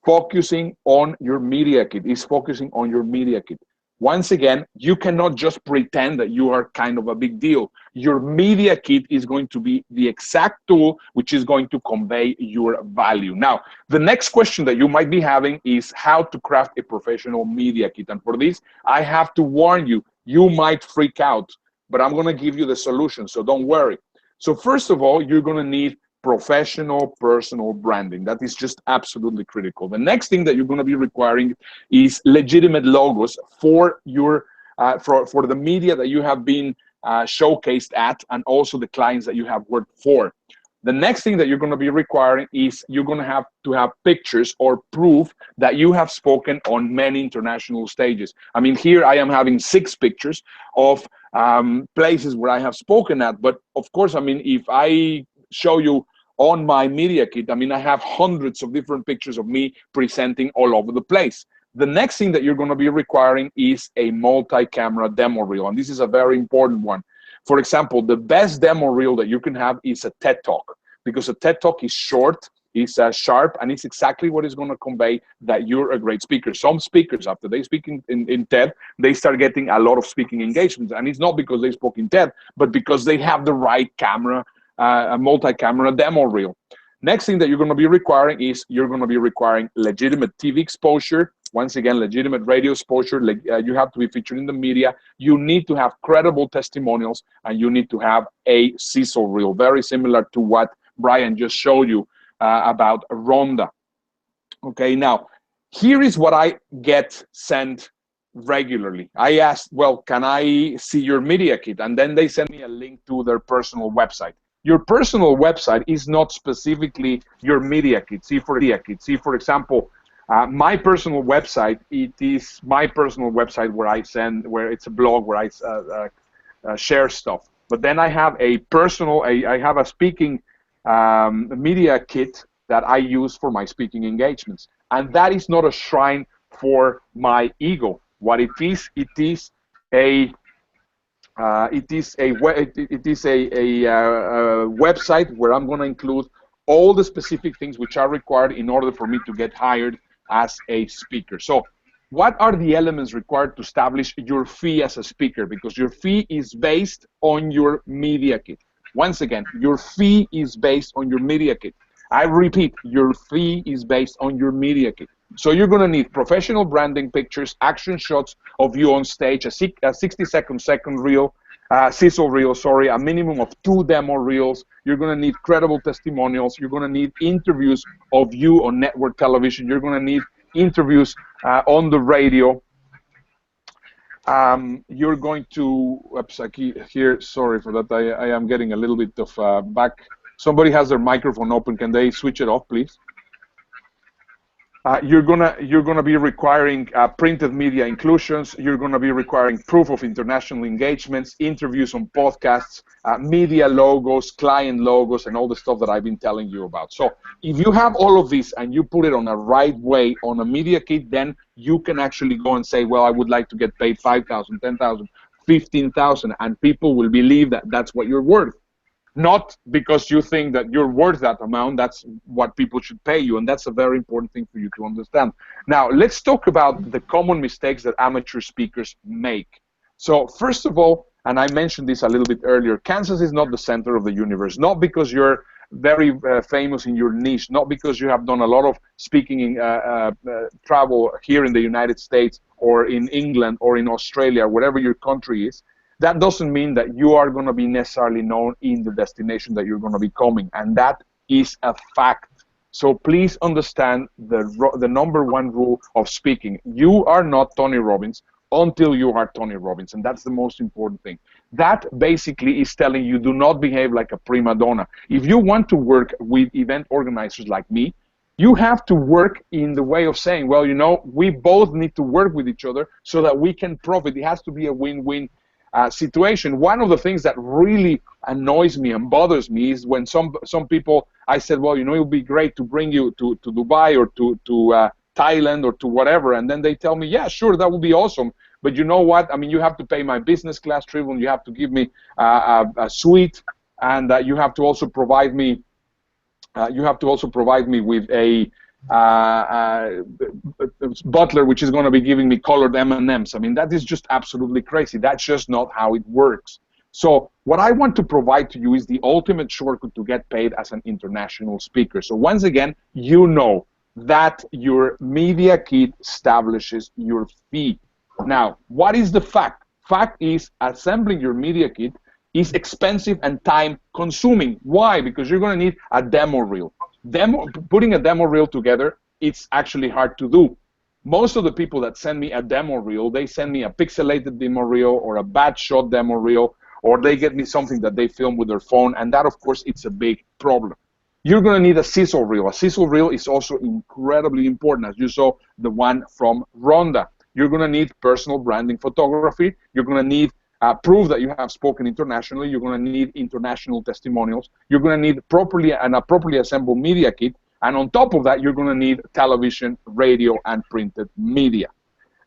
focusing on your media kit, is focusing on your media kit. Once again, you cannot just pretend that you are kind of a big deal. Your media kit is going to be the exact tool which is going to convey your value. Now, the next question that you might be having is how to craft a professional media kit. And for this, I have to warn you, you might freak out, but I'm going to give you the solution, so don't worry. So first of all, you're going to need professional personal branding. That is just absolutely critical. The next thing that you're going to be requiring is legitimate logos for your for the media that you have been showcased at, and also the clients that you have worked for. The next thing that you're going to be requiring is you're going to have pictures or proof that you have spoken on many international stages. I mean, here I am having 6 pictures of places where I have spoken at, but of course, I mean, if I show you on my media kit, I mean, I have hundreds of different pictures of me presenting all over the place. The next thing that you're going to be requiring is a multi-camera demo reel, and this is a very important one. For example, the best demo reel that you can have is a TED Talk, because a TED Talk is short, is sharp, and it's exactly what is going to convey that you're a great speaker. Some speakers, after they speak in TED, they start getting a lot of speaking engagements, and it's not because they spoke in TED, but because they have the right camera, a multi-camera demo reel. Next thing that you're going to be requiring is you're going to be requiring legitimate TV exposure. Once again, legitimate radio exposure. You have to be featured in the media. You need to have credible testimonials, and you need to have a sizzle reel, very similar to what Brian just showed you about Rhonda. Okay, now, here is what I get sent regularly. I asked, well, can I see your media kit? And then they send me a link to their personal website. Your personal website is not specifically your media kit. See, for example, my personal website, it is my personal website where it's a blog where I share stuff. But then I have I have a speaking media kit that I use for my speaking engagements. And that is not a shrine for my ego. What it is a It is a website where I'm going to include all the specific things which are required in order for me to get hired as a speaker. So what are the elements required to establish your fee as a speaker? Because your fee is based on your media kit. Once again, your fee is based on your media kit. I repeat, your fee is based on your media kit. So you're going to need professional branding pictures, action shots of you on stage, a 60-second reel, sizzle reel, sorry, a minimum of 2 demo reels. You're going to need credible testimonials. You're going to need interviews of you on network television. You're going to need interviews on the radio. You're going to, oops, here, sorry for that. I am getting a little bit of back. Somebody has their microphone open. Can they switch it off, please? You're gonna be requiring printed media inclusions. You're gonna be requiring proof of international engagements, interviews on podcasts, media logos, client logos, and all the stuff that I've been telling you about. So if you have all of this and you put it on a right way on a media kit, then you can actually go and say, well, I would like to get paid $5,000, $10,000, $15,000, and people will believe that that's what you're worth. Not because you think that you're worth that amount. That's what people should pay you, and that's a very important thing for you to understand. Now, let's talk about the common mistakes that amateur speakers make. So first of all, and I mentioned this a little bit earlier, Kansas is not the center of the universe, not because you're very famous in your niche, not because you have done a lot of speaking in travel here in the United States or in England or in Australia, whatever your country is. That doesn't mean that you are going to be necessarily known in the destination that you're going to be coming, and that is a fact. So please understand the number one rule of speaking. You are not Tony Robbins until you are Tony Robbins, and that's the most important thing. That basically is telling you, do not behave like a prima donna. If you want to work with event organizers like me, you have to work in the way of saying, well, you know, we both need to work with each other so that we can profit. It has to be a win-win situation. One of the things that really annoys me and bothers me is when some people, I said, well, you know, it would be great to bring you to Dubai or to Thailand or to whatever, and then they tell me, yeah, sure, that would be awesome, but you know what, I mean, you have to pay my business class trip, and you have to give me a suite, and you have to also provide me with a butler, which is going to be giving me colored M&Ms. I mean, that is just absolutely crazy. That's just not how it works. So what I want to provide to you is the ultimate shortcut to get paid as an international speaker. So once again, you know that your media kit establishes your fee. Now, what is the fact? Fact is, assembling your media kit is expensive and time consuming. Why? Because you're going to need a demo reel. Putting a demo reel together, it's actually hard to do. Most of the people that send me a demo reel, they send me a pixelated demo reel or a bad shot demo reel, or they get me something that they film with their phone, and that, of course, it's a big problem. You're going to need a sizzle reel. A sizzle reel is also incredibly important, as you saw the one from Rhonda. You're going to need personal branding photography. You're going to need proof that you have spoken internationally. You're going to need international testimonials. You're going to need an appropriately assembled media kit. And on top of that, you're going to need television, radio, and printed media.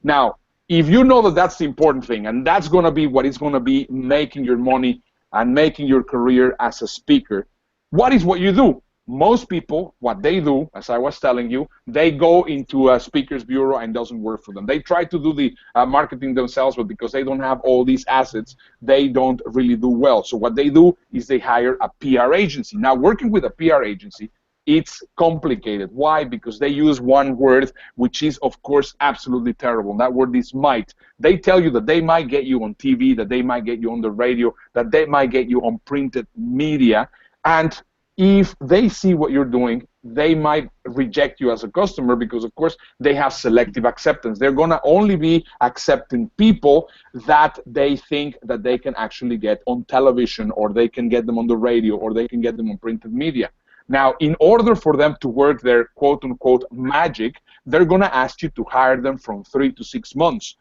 Now, if you know that that's the important thing, and that's going to be what is going to be making your money and making your career as a speaker, what is what you do? Most people, what they do, as I was telling you, they go into a speaker's bureau and it doesn't work for them. They try to do the marketing themselves, but because they don't have all these assets, they don't really do well. So what they do is they hire a PR agency. Now, working with a PR agency, it's complicated. Why? Because they use one word, which is, of course, absolutely terrible. And that word is might. They tell you that they might get you on TV, that they might get you on the radio, that they might get you on printed media, and if they see what you're doing, they might reject you as a customer because, of course, they have selective acceptance. They're going to only be accepting people that they think that they can actually get on television, or they can get them on the radio, or they can get them on printed media. Now, in order for them to work their quote-unquote magic, they're going to ask you to hire them from 3 to 6 months.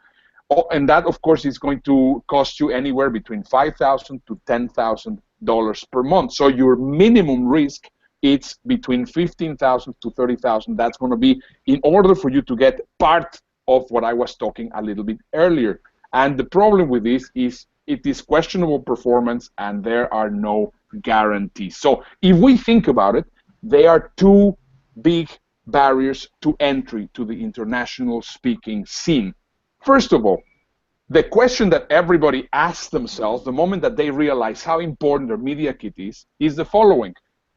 Oh, and that, of course, is going to cost you anywhere between $5,000 to $10,000 per month. So your minimum risk, it's between $15,000 to $30,000. That's going to be in order for you to get part of what I was talking a little bit earlier. And the problem with this is it is questionable performance and there are no guarantees. So if we think about it, there are two big barriers to entry to the international speaking scene. First of all, the question that everybody asks themselves the moment that they realize how important their media kit is the following.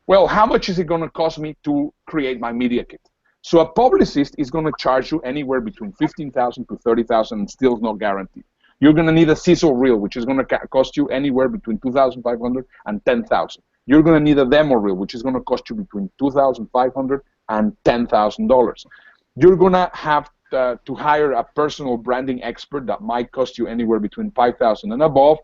Well, how much is it going to cost me to create my media kit? So a publicist is going to charge you anywhere between $15,000 to $30,000 and still no guarantee. You're going to need a sizzle reel, which is going to cost you anywhere between $2,500 and $10,000. You're going to need a demo reel, which is going to cost you between $2,500 and $10,000. You're going to have to hire a personal branding expert that might cost you anywhere between $5,000 and above.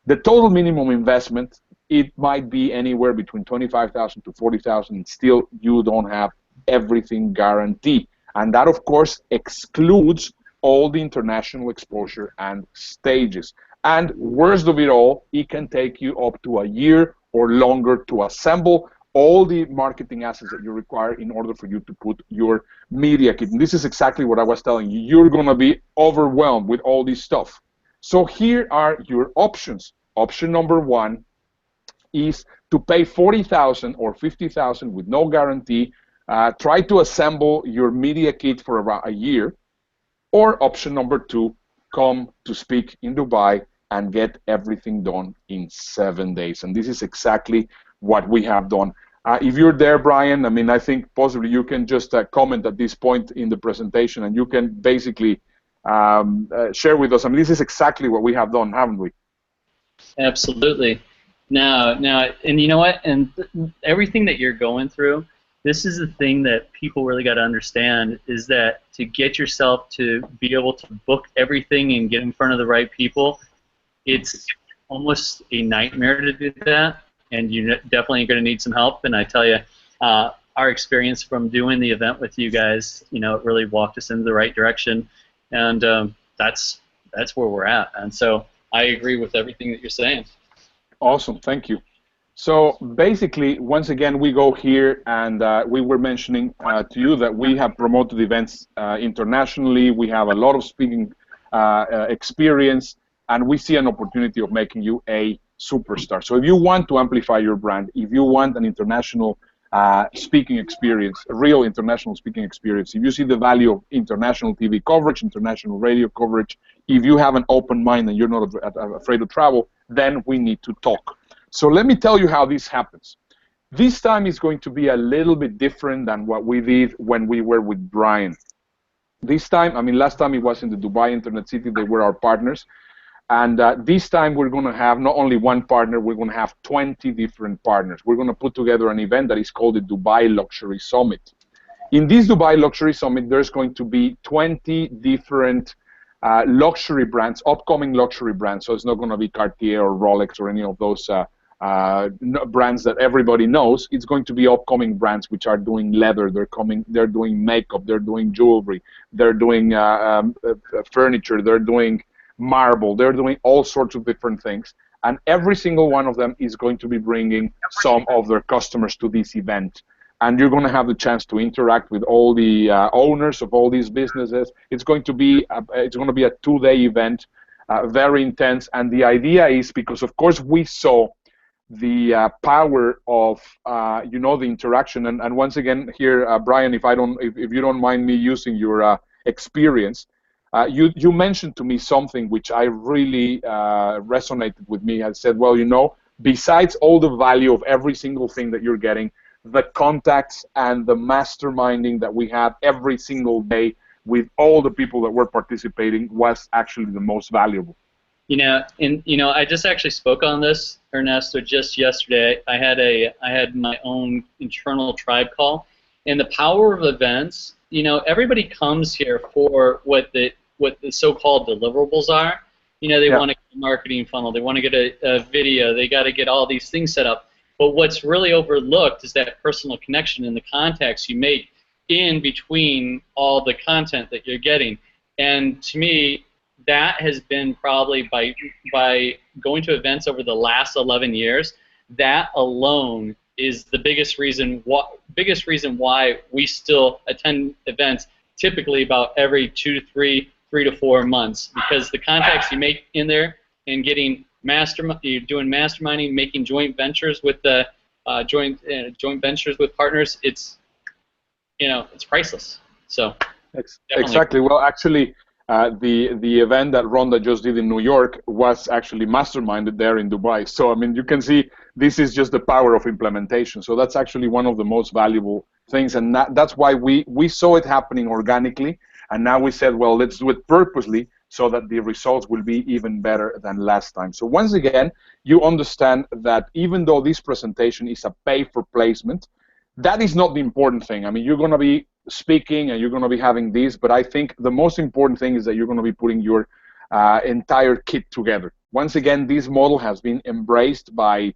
The total minimum investment, it might be anywhere between $25,000 to $40,000, and still you don't have everything guaranteed. And that, of course, excludes all the international exposure and stages. And worst of it all, it can take you up to a year or longer to assemble all the marketing assets that you require in order for you to put your media kit. And this is exactly what I was telling you. You're going to be overwhelmed with all this stuff. So here are your options. Option number one is to pay $40,000 or $50,000 with no guarantee. Try to assemble your media kit for about a year. Or option number two, come to speak in Dubai and get everything done in 7 days. And this is exactly what we have done. If you're there, Brian, I mean, I think possibly you can just comment at this point in the presentation, and you can basically share with us. I mean, this is exactly what we have done, haven't we? Absolutely. Now, and you know what? And everything that you're going through, this is the thing that people really got to understand, is that to get yourself to be able to book everything and get in front of the right people, it's almost a nightmare to do that. And you definitely are going to need some help. And I tell you, our experience from doing the event with you guys, you know, it really walked us in the right direction. And that's where we're at. And so I agree with everything that you're saying. Awesome. Thank you. So basically, once again, we go here, and we were mentioning to you that we have promoted events internationally. We have a lot of speaking experience, and we see an opportunity of making you a superstar. So if you want to amplify your brand, if you want an international speaking experience, a real international speaking experience, if you see the value of international TV coverage, international radio coverage, if you have an open mind and you're not afraid to travel, then we need to talk. So let me tell you how this happens. This time is going to be a little bit different than what we did when we were with Brian. This time, I mean, last time it was in the Dubai Internet City. They were our partners. And this time we're going to have not only one partner, we're going to have 20 different partners. We're going to put together an event that is called the Dubai Luxury Summit. In this Dubai Luxury Summit, there's going to be 20 different luxury brands, upcoming luxury brands. So it's not going to be Cartier or Rolex or any of those brands that everybody knows. It's going to be upcoming brands which are doing leather. They're doing makeup. They're doing jewelry. They're doing furniture. They're doing marble. They're doing all sorts of different things, and every single one of them is going to be bringing some of their customers to this event, and you're going to have the chance to interact with all the owners of all these businesses. It's going to be a 2-day event, very intense, and the idea is, because of course we saw the power of the interaction, and once again here, Brian, if you don't mind me using your experience. You mentioned to me something which I really resonated with me. I said, well, besides all the value of every single thing that you're getting, the contacts and the masterminding that we had every single day with all the people that were participating was actually the most valuable. I just actually spoke on this, Ernesto, just yesterday. I had my own internal tribe call, and the power of events. Everybody comes here for what the so-called deliverables are. They want to get a marketing funnel, they want to get a video, they got to get all these things set up. But what's really overlooked is that personal connection and the contacts you make in between all the content that you're getting. And to me, that has been probably by going to events over the last 11 years, that alone is the biggest reason why we still attend events typically about every 2 to 3, 3 to 4 months, because the contacts you make in there and getting you're doing masterminding, making joint ventures with the joint ventures with partners. It's it's priceless. So exactly. Well, actually, the event that Rhonda just did in New York was actually masterminded there in Dubai. So I mean, you can see this is just the power of implementation. So that's actually one of the most valuable things, and that's why we saw it happening organically, and now we said, well, let's do it purposely so that the results will be even better than last time. So once again, you understand that even though this presentation is a pay-for-placement, that is not the important thing. I mean, you're going to be speaking and you're going to be having these, but I think the most important thing is that you're going to be putting your entire kit together. Once again, this model has been embraced by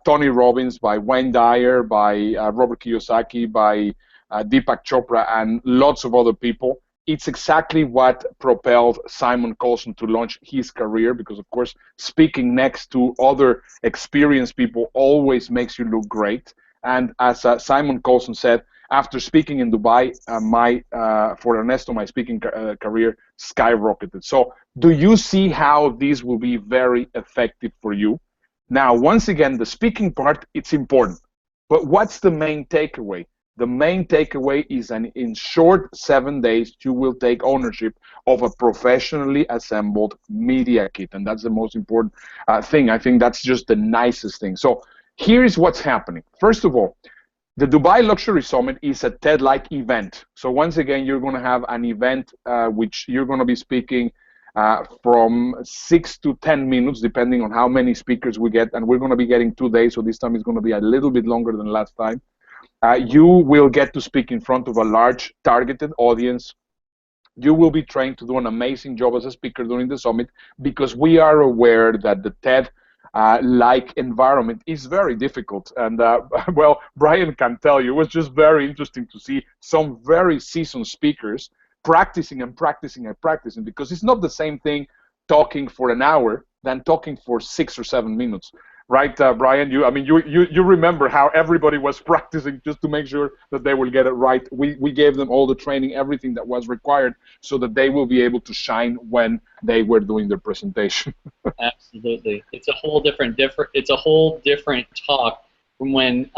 Tony Robbins, by Wayne Dyer, by Robert Kiyosaki, by Deepak Chopra, and lots of other people. It's exactly what propelled Simon Colson to launch his career, because, of course, speaking next to other experienced people always makes you look great. And as Simon Colson said, after speaking in Dubai, for Ernesto, my speaking career skyrocketed. So do you see how this will be very effective for you? Now, once again, the speaking part, it's important. But what's the main takeaway? The main takeaway is in short 7 days, you will take ownership of a professionally assembled media kit. And that's the most important thing. I think that's just the nicest thing. So here is what's happening. First of all, the Dubai Luxury Summit is a TED-like event. So once again, you're going to have an event which you're going to be speaking from 6 to 10 minutes, depending on how many speakers we get. And we're going to be getting 2 days, so this time it's going to be a little bit longer than last time. You will get to speak in front of a large targeted audience. You will be trained to do an amazing job as a speaker during the summit, because we are aware that the TED-like environment is very difficult. And well, Brian can tell you, it was just very interesting to see some very seasoned speakers practicing and practicing and practicing, because it's not the same thing talking for an hour than talking for 6 or 7 minutes. Right, Brian? You remember how everybody was practicing just to make sure that they will get it right. We gave them all the training, everything that was required, so that they will be able to shine when they were doing their presentation. Absolutely, it's a whole different talk from when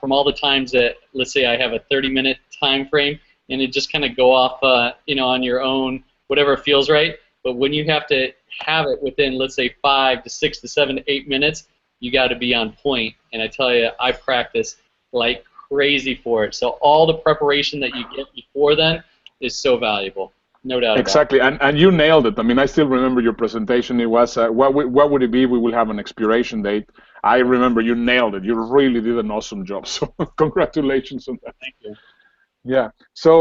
from all the times that, let's say, I have a 30-minute time frame and it just kind of go off, on your own, whatever feels right. But when you have to have it within, let's say, 5 to 6 to 7 to 8 minutes. You got to be on point, and I tell you, I practice like crazy for it. So all the preparation that you get before then is so valuable, no doubt. Exactly, and you nailed it. I mean, I still remember your presentation. It was what would it be? We will have an expiration date. I remember you nailed it. You really did an awesome job. So congratulations on that. Thank you. Yeah. So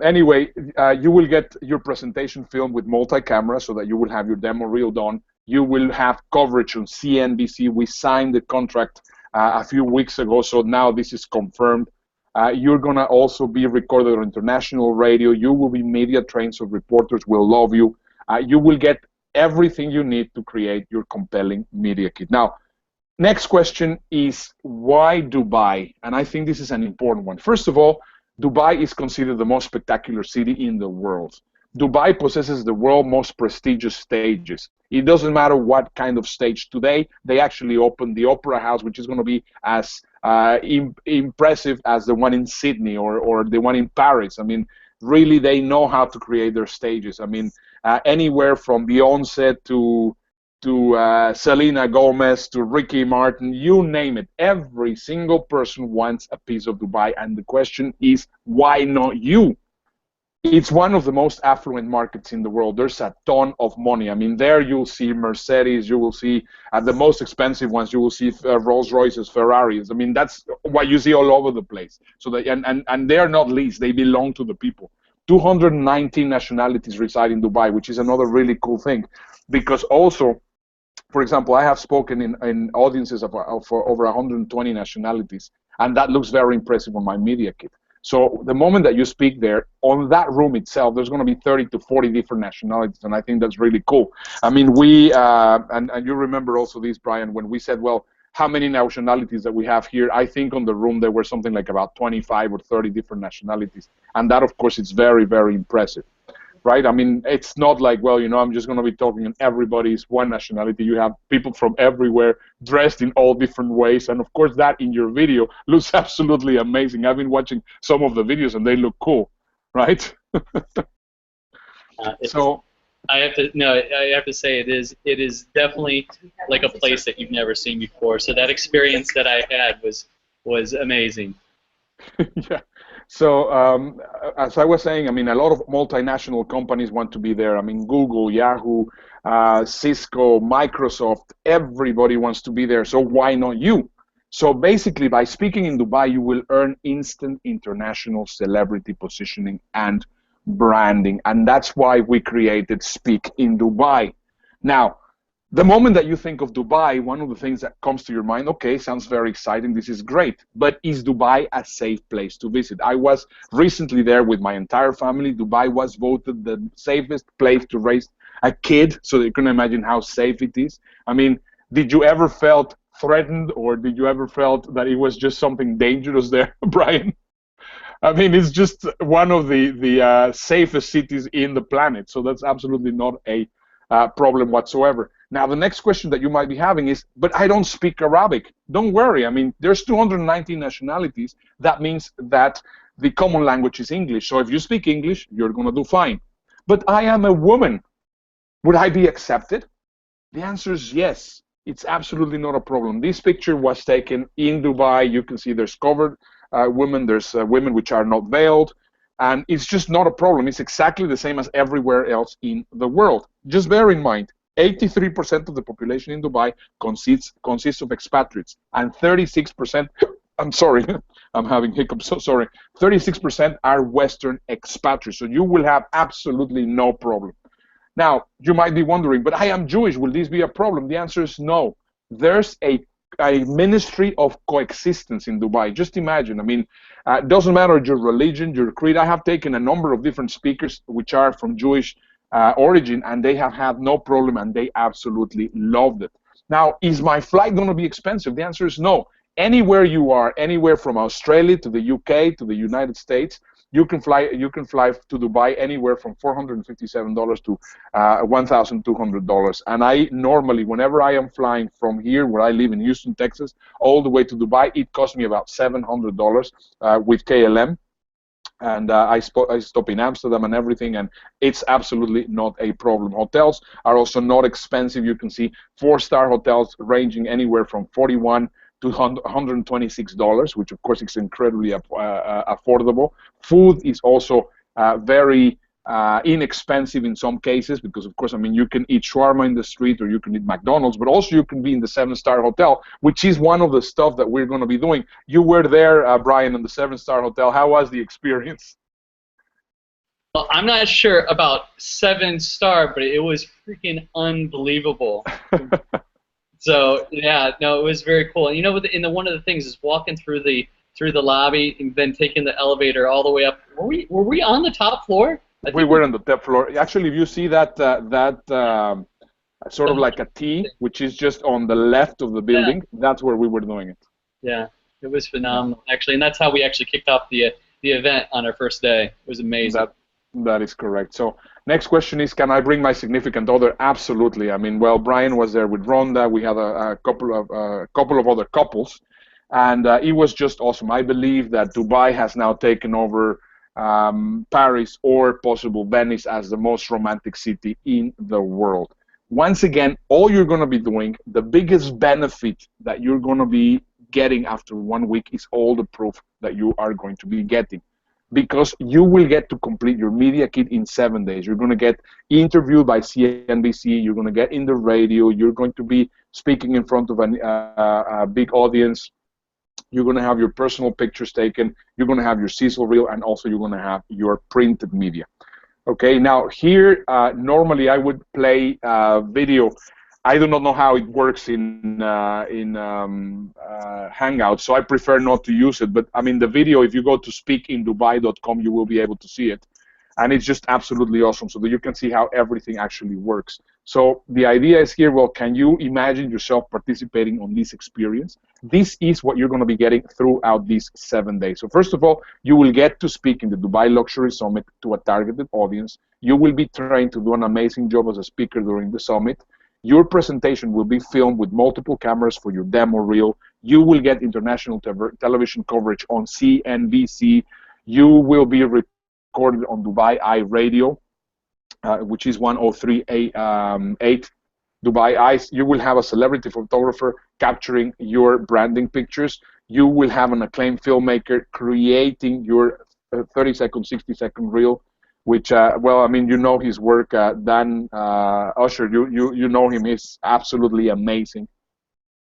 anyway, you will get your presentation filmed with multi-camera, so that you will have your demo reel done. You will have coverage on CNBC. We signed the contract a few weeks ago, so now this is confirmed. You're going to also be recorded on international radio. You will be media trained, so reporters will love you. You will get everything you need to create your compelling media kit. Now, next question is, why Dubai? And I think this is an important one. First of all, Dubai is considered the most spectacular city in the world. Dubai possesses the world's most prestigious stages. It doesn't matter what kind of stage. Today, they actually opened the Opera House, which is going to be as impressive as the one in Sydney or the one in Paris. I mean, really, they know how to create their stages. I mean, anywhere from Beyonce to Selena Gomez to Ricky Martin, you name it. Every single person wants a piece of Dubai, and the question is, why not you? It's one of the most affluent markets in the world. There's a ton of money. I mean, there you'll see Mercedes, you will see the most expensive ones, you will see Rolls Royces, Ferraris. I mean, that's what you see all over the place. So that, and they are not leased, they belong to the people. 219 nationalities reside in Dubai, which is another really cool thing, because also, for example, I have spoken in audiences of over 120 nationalities, and that looks very impressive on my media kit. So the moment that you speak there, on that room itself, there's going to be 30 to 40 different nationalities, and I think that's really cool. I mean, we, and you remember also this, Brian, when we said, well, how many nationalities that we have here? I think on the room there were something like about 25 or 30 different nationalities, and that, of course, is very, very impressive. right? I mean, it's not like, well, I'm just going to be talking and everybody's one nationality. You have people from everywhere dressed in all different ways. And of course, that in your video looks absolutely amazing. I've been watching some of the videos and they look cool, right? So I have to say it is definitely like a place that you've never seen before. So that experience that I had was amazing. yeah. So as I was saying, I mean, a lot of multinational companies want to be there. I mean, Google, Yahoo, Cisco, Microsoft, everybody wants to be there. So why not you? So basically, by speaking in Dubai, you will earn instant international celebrity positioning and branding. And that's why we created Speak in Dubai. Now, the moment that you think of Dubai, one of the things that comes to your mind, okay, sounds very exciting, this is great, but is Dubai a safe place to visit? I was recently there with my entire family. Dubai was voted the safest place to raise a kid, so you can imagine how safe it is. I mean, did you ever felt threatened, or did you ever felt that it was just something dangerous there, Brian? I mean, it's just one of the safest cities in the planet, so that's absolutely not a problem whatsoever. Now, the next question that you might be having is, but I don't speak Arabic. Don't worry. I mean, there's 290 nationalities. That means that the common language is English. So if you speak English, you're going to do fine. But I am a woman. Would I be accepted? The answer is yes. It's absolutely not a problem. This picture was taken in Dubai. You can see there's covered women. There's women which are not veiled. And it's just not a problem. It's exactly the same as everywhere else in the world. Just bear in mind, 83% of the population in Dubai consists of expatriates, and 36%, I'm sorry, I'm having hiccups, so sorry, 36% are Western expatriates. So you will have absolutely no problem. Now, you might be wondering, but I am Jewish, will this be a problem? The answer is no. There's a ministry of coexistence in Dubai. Just imagine, I mean, it doesn't matter your religion, your creed. I have taken a number of different speakers which are from Jewish origin, and they have had no problem, and they absolutely loved it. Now, is my flight going to be expensive? The answer is no. Anywhere you are, anywhere from Australia to the UK to the United States, you can fly to Dubai anywhere from $457 to $1,200. And I normally, whenever I am flying from here, where I live in Houston, Texas, all the way to Dubai, it costs me about $700 with KLM. And I stop in Amsterdam and everything, and it's absolutely not a problem. Hotels are also not expensive. You can see 4-star hotels ranging anywhere from $41 to $126, which of course is incredibly affordable. Food is also very inexpensive in some cases, because of course, I mean, you can eat shawarma in the street, or you can eat McDonald's, but also you can be in the 7-star hotel, which is one of the stuff that we're going to be doing. You were there, Brian, in the 7-star hotel. How was the experience? Well, I'm not sure about 7-star, but it was freaking unbelievable. So yeah, no, it was very cool. And you know, one of the things is walking through the lobby and then taking the elevator all the way up. Were we on the top floor? We were on the top floor. Actually, if you see that sort of like a T, which is just on the left of the building, that's where we were doing it. Yeah, it was phenomenal, actually, and that's how we actually kicked off the event on our first day. It was amazing. That is correct. So next question is, can I bring my significant other? Absolutely. I mean, well, Brian was there with Rhonda. We had a couple of other couples, and it was just awesome. I believe that Dubai has now taken over Paris, or possible Venice, as the most romantic city in the world. Once again, all you're going to be doing, the biggest benefit that you're going to be getting after 1 week is all the proof that you are going to be getting. Because you will get to complete your media kit in 7 days. You're going to get interviewed by CNBC. You're going to get in the radio. You're going to be speaking in front of a big audience. You're going to have your personal pictures taken. You're going to have your sizzle reel, and also you're going to have your printed media. Okay, now here, normally I would play video. I do not know how it works in Hangouts, so I prefer not to use it. But I mean, the video, if you go to speakindubai.com, you will be able to see it, and it's just absolutely awesome, so that you can see how everything actually works. So the idea is here, well, can you imagine yourself participating on this experience? This is what you're going to be getting throughout these 7 days. So first of all, you will get to speak in the Dubai Luxury Summit to a targeted audience. You will be trained to do an amazing job as a speaker during the summit. Your presentation will be filmed with multiple cameras for your demo reel. You will get international television coverage on CNBC. You will be recorded on Dubai Eye Radio, which is 103.8 Dubai Eyes. You will have a celebrity photographer capturing your branding pictures. You will have an acclaimed filmmaker creating your 30-second, 60-second reel, which, well, I mean, you know his work. Dan Usher, you know him. He's absolutely amazing.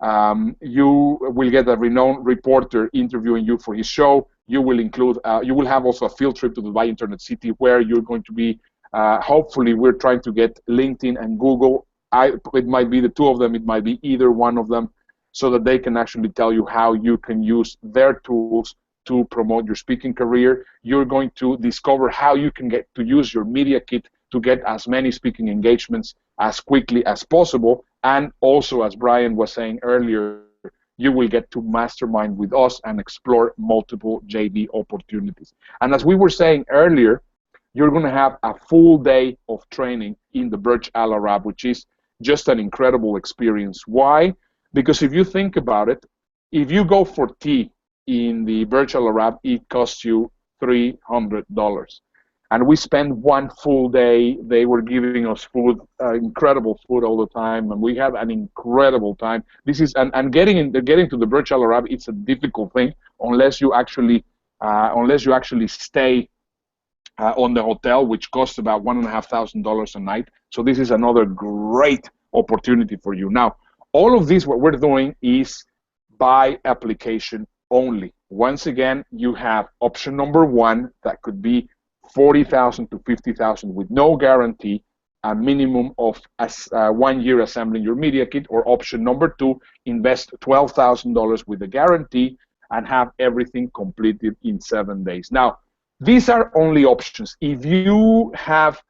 You will get a renowned reporter interviewing you for his show. You will include, you will have also a field trip to Dubai Internet City where you're going to be, hopefully we're trying to get LinkedIn and Google. It might be the two of them, it might be either one of them, so that they can actually tell you how you can use their tools to promote your speaking career. You're going to discover how you can get to use your media kit to get as many speaking engagements as quickly as possible. And also, as Brian was saying earlier, you will get to mastermind with us and explore multiple JD opportunities. And as we were saying earlier, you're going to have a full day of training in the Burj Al Arab, which is just an incredible experience. Why? Because if you think about it, if you go for tea in the Burj Al Arab, it costs you $300. And we spent one full day. They were giving us food, incredible food all the time, and we had an incredible time. This is and getting to the Burj Al Arab, it's a difficult thing unless you actually stay on the hotel, which costs about $1,500 a night. So this is another great opportunity for you. Now, all of this, what we're doing is by application only. Once again, you have option number one that could be 40,000 to 50,000 with no guarantee, a minimum of 1 year assembling your media kit, or option number two, invest $12,000 with a guarantee and have everything completed in 7 days. Now, these are only options. If you have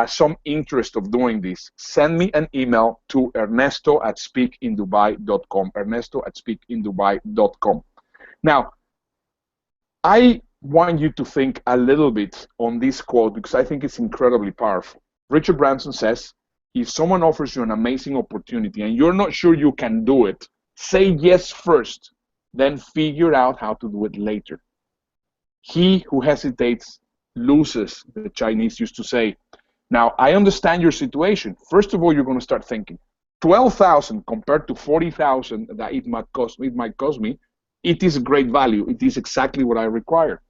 some interest of doing this, send me an email to ernesto@speakindubai.com, ernesto@speakindubai.com. Now, I want you to think a little bit on this quote because I think it's incredibly powerful. Richard Branson says, if someone offers you an amazing opportunity and you're not sure you can do it, say yes first, then figure out how to do it later. He who hesitates loses, the Chinese used to say. Now, I understand your situation. First of all, you're going to start thinking, 12,000 compared to 40,000 that it might cost me, it is a great value. It is exactly what I require.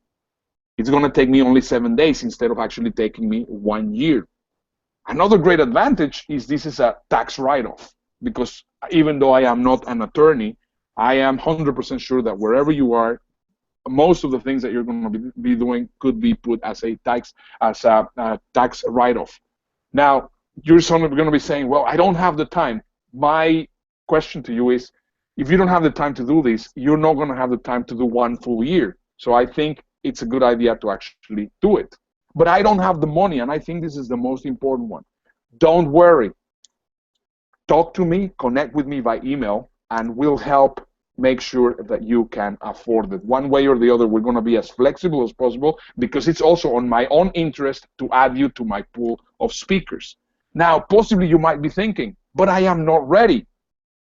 It's going to take me only 7 days instead of actually taking me 1 year. Another great advantage is this is a tax write-off, because even though I am not an attorney, I am 100% sure that wherever you are, most of the things that you're going to be doing could be put as a tax write-off. Now, you're going to be saying, well, I don't have the time. My question to you is, if you don't have the time to do this, you're not going to have the time to do 1 full year. So I think it's a good idea to actually do it. But I don't have the money, and I think this is the most important one. Don't worry. Talk to me, connect with me by email, and we'll help make sure that you can afford it. One way or the other, we're going to be as flexible as possible, because it's also on my own interest to add you to my pool of speakers. Now, possibly you might be thinking, but I am not ready.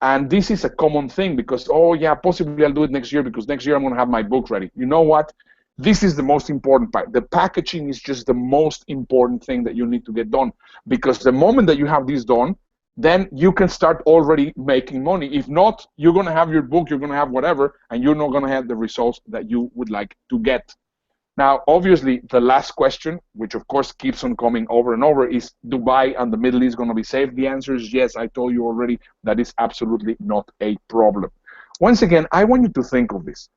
And this is a common thing, because, oh yeah, possibly I'll do it next year because next year I'm going to have my book ready. You know what? This is the most important part. The packaging is just the most important thing that you need to get done, because the moment that you have this done, then you can start already making money. If not, you're going to have your book, you're going to have whatever, and you're not going to have the results that you would like to get. Now, obviously, the last question, which of course keeps on coming over and over, is Dubai and the Middle East going to be safe? The answer is yes. I told you already that is absolutely not a problem. Once again, I want you to think of this.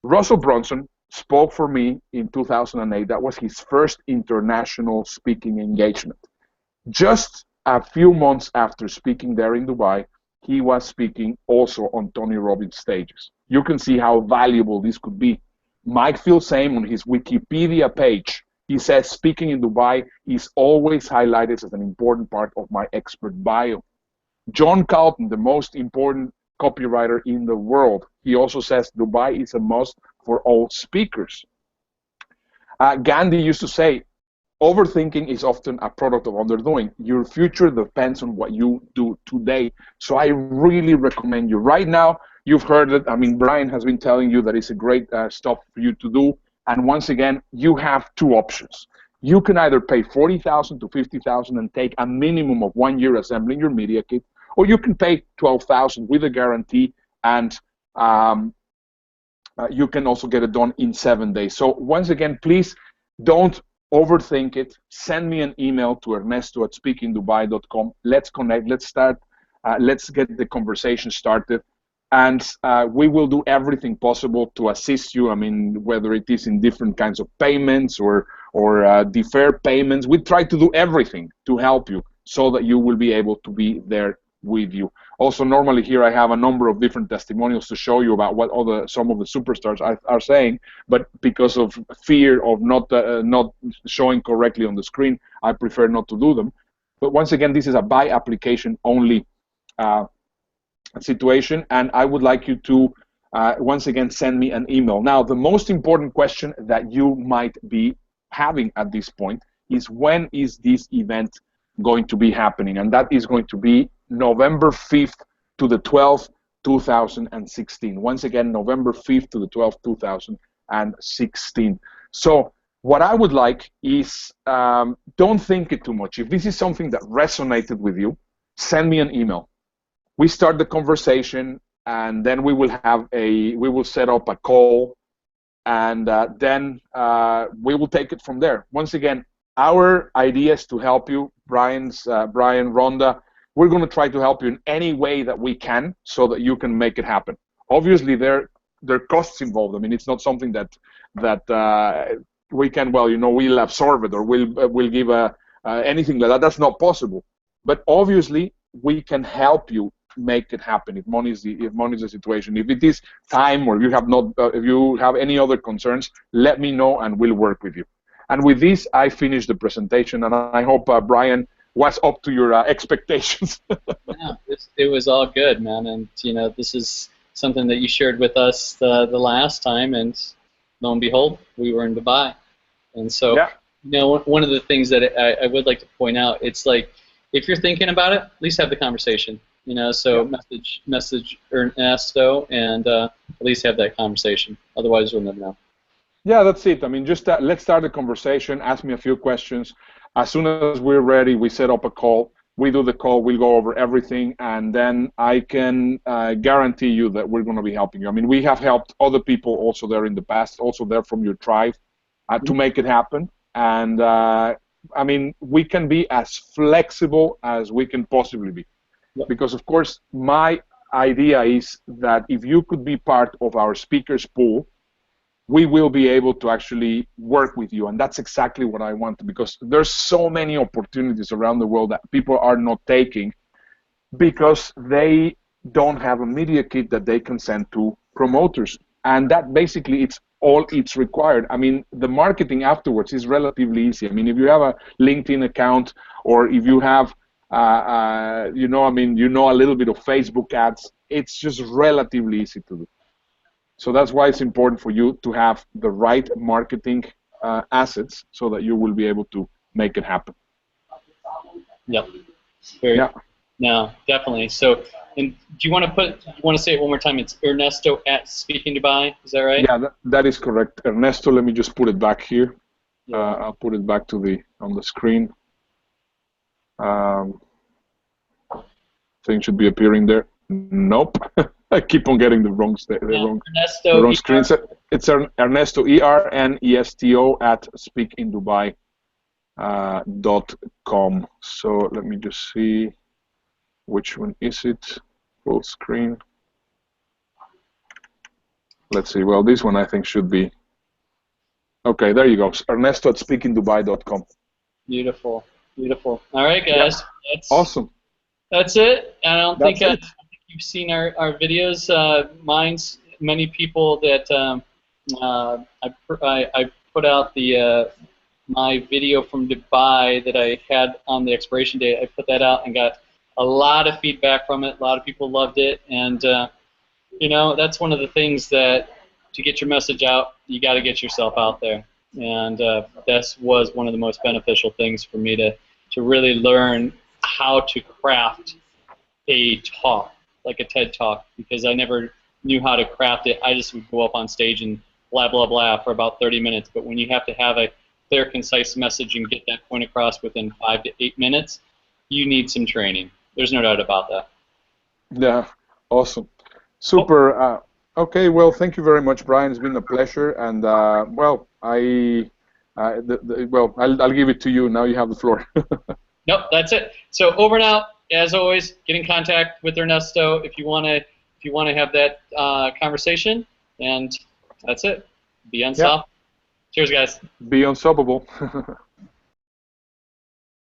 Russell Brunson spoke for me in 2008. That was his first international speaking engagement. Just a few months after speaking there in Dubai, he was speaking also on Tony Robbins stages. You can see how valuable this could be. Mike Filsaime on his Wikipedia page He says, speaking in Dubai is always highlighted as an important part of my expert bio. John Calton, the most important copywriter in the world, he also says Dubai is a must for all speakers. Gandhi used to say, overthinking is often a product of underdoing. Your future depends on what you do today. So I really recommend you. Right now, you've heard it. I mean, Brian has been telling you that it's a great stuff for you to do. And once again, you have two options. You can either pay $40,000 to $50,000 and take a minimum of 1 year assembling your media kit, or you can pay $12,000 with a guarantee, and you can also get it done in 7 days. So once again, please don't overthink it. Send me an email to ernesto@speakingdubai.com. Let's connect. Let's start. Let's get the conversation started. And we will do everything possible to assist you. I mean, whether it is in different kinds of payments or deferred payments, we try to do everything to help you so that you will be able to be there with you. Also, normally here I have a number of different testimonials to show you about what some of the superstars are saying, but because of fear of not showing correctly on the screen, I prefer not to do them. But once again, this is a by application only situation, and I would like you to once again send me an email. Now, the most important question that you might be having at this point is, when is this event going to be happening? And that is going to be November 5th to the 12th, 2016. Once again, November 5th to the 12th, 2016. So what I would like is, don't think it too much. If this is something that resonated with you, send me an email. We start the conversation, and then we will set up a call, and then we will take it from there. Once again, our idea is to help you. Brian, Rhonda, we're going to try to help you in any way that we can so that you can make it happen. Obviously, there are costs involved. I mean, it's not something that we can, we'll absorb it, or we'll give anything like that. That's not possible. But obviously, we can help you make it happen if money is the situation. If it is time, or if you have any other concerns, let me know and we'll work with you. And with this, I finish the presentation, and I hope Brian was up to your expectations. Yeah, it was all good, man. And this is something that you shared with us the last time, and lo and behold, we were in Dubai. And so, yeah. One of the things that I would like to point out, it's like, if you're thinking about it, at least have the conversation. So yeah. message Ernesto, and at least have that conversation. Otherwise, we'll never know. Yeah, that's it. I mean, just let's start the conversation. Ask me a few questions. As soon as we're ready, we set up a call. We do the call. We'll go over everything, and then I can guarantee you that we're going to be helping you. I mean, we have helped other people also there in the past, also there from your tribe, to make it happen. And I mean, we can be as flexible as we can possibly be. Because, of course, my idea is that if you could be part of our speakers pool, we will be able to actually work with you. And that's exactly what I want, because there's so many opportunities around the world that people are not taking because they don't have a media kit that they can send to promoters. And that basically it's all it's required. I mean, the marketing afterwards is relatively easy. I mean, if you have a LinkedIn account, or if you have a little bit of Facebook ads, it's just relatively easy to do. So that's why it's important for you to have the right marketing assets so that you will be able to make it happen. Yep. No, definitely. So, and do you want to say it one more time? It's Ernesto at Speaking Dubai. Is that right? Yeah, that is correct. Ernesto, let me just put it back here. Yeah. I'll put it back on the screen. Thing should be appearing there. Nope. I keep on getting the wrong screen. It's Ernesto, ERNESTO at speakingdubai.com. So let me just see, which one is it? Full screen. Let's see. Well, this one I think should be. Okay, there you go. Ernesto at speakingdubai.com. Beautiful. Beautiful. All right, guys. Yeah. Awesome. That's it. I don't think you've seen our videos. Many people that I put out the my video from Dubai that I had on the expiration date. I put that out and got a lot of feedback from it. A lot of people loved it, and you know, that's one of the things that to get your message out, you got to get yourself out there, and this was one of the most beneficial things for me to really learn how to craft a talk, like a TED Talk, because I never knew how to craft it. I just would go up on stage and blah, blah, blah for about 30 minutes. But when you have to have a clear, concise message and get that point across within 5 to 8 minutes, you need some training. There's no doubt about that. Yeah, awesome. Super. Okay, well, thank you very much, Brian. It's been a pleasure. And, well, I'll give it to you. Now you have the floor. Nope, that's it. So over and out. As always, get in contact with Ernesto if you want to have that conversation, and that's it. Be unstoppable. Yeah. Cheers, guys. Be unstoppable.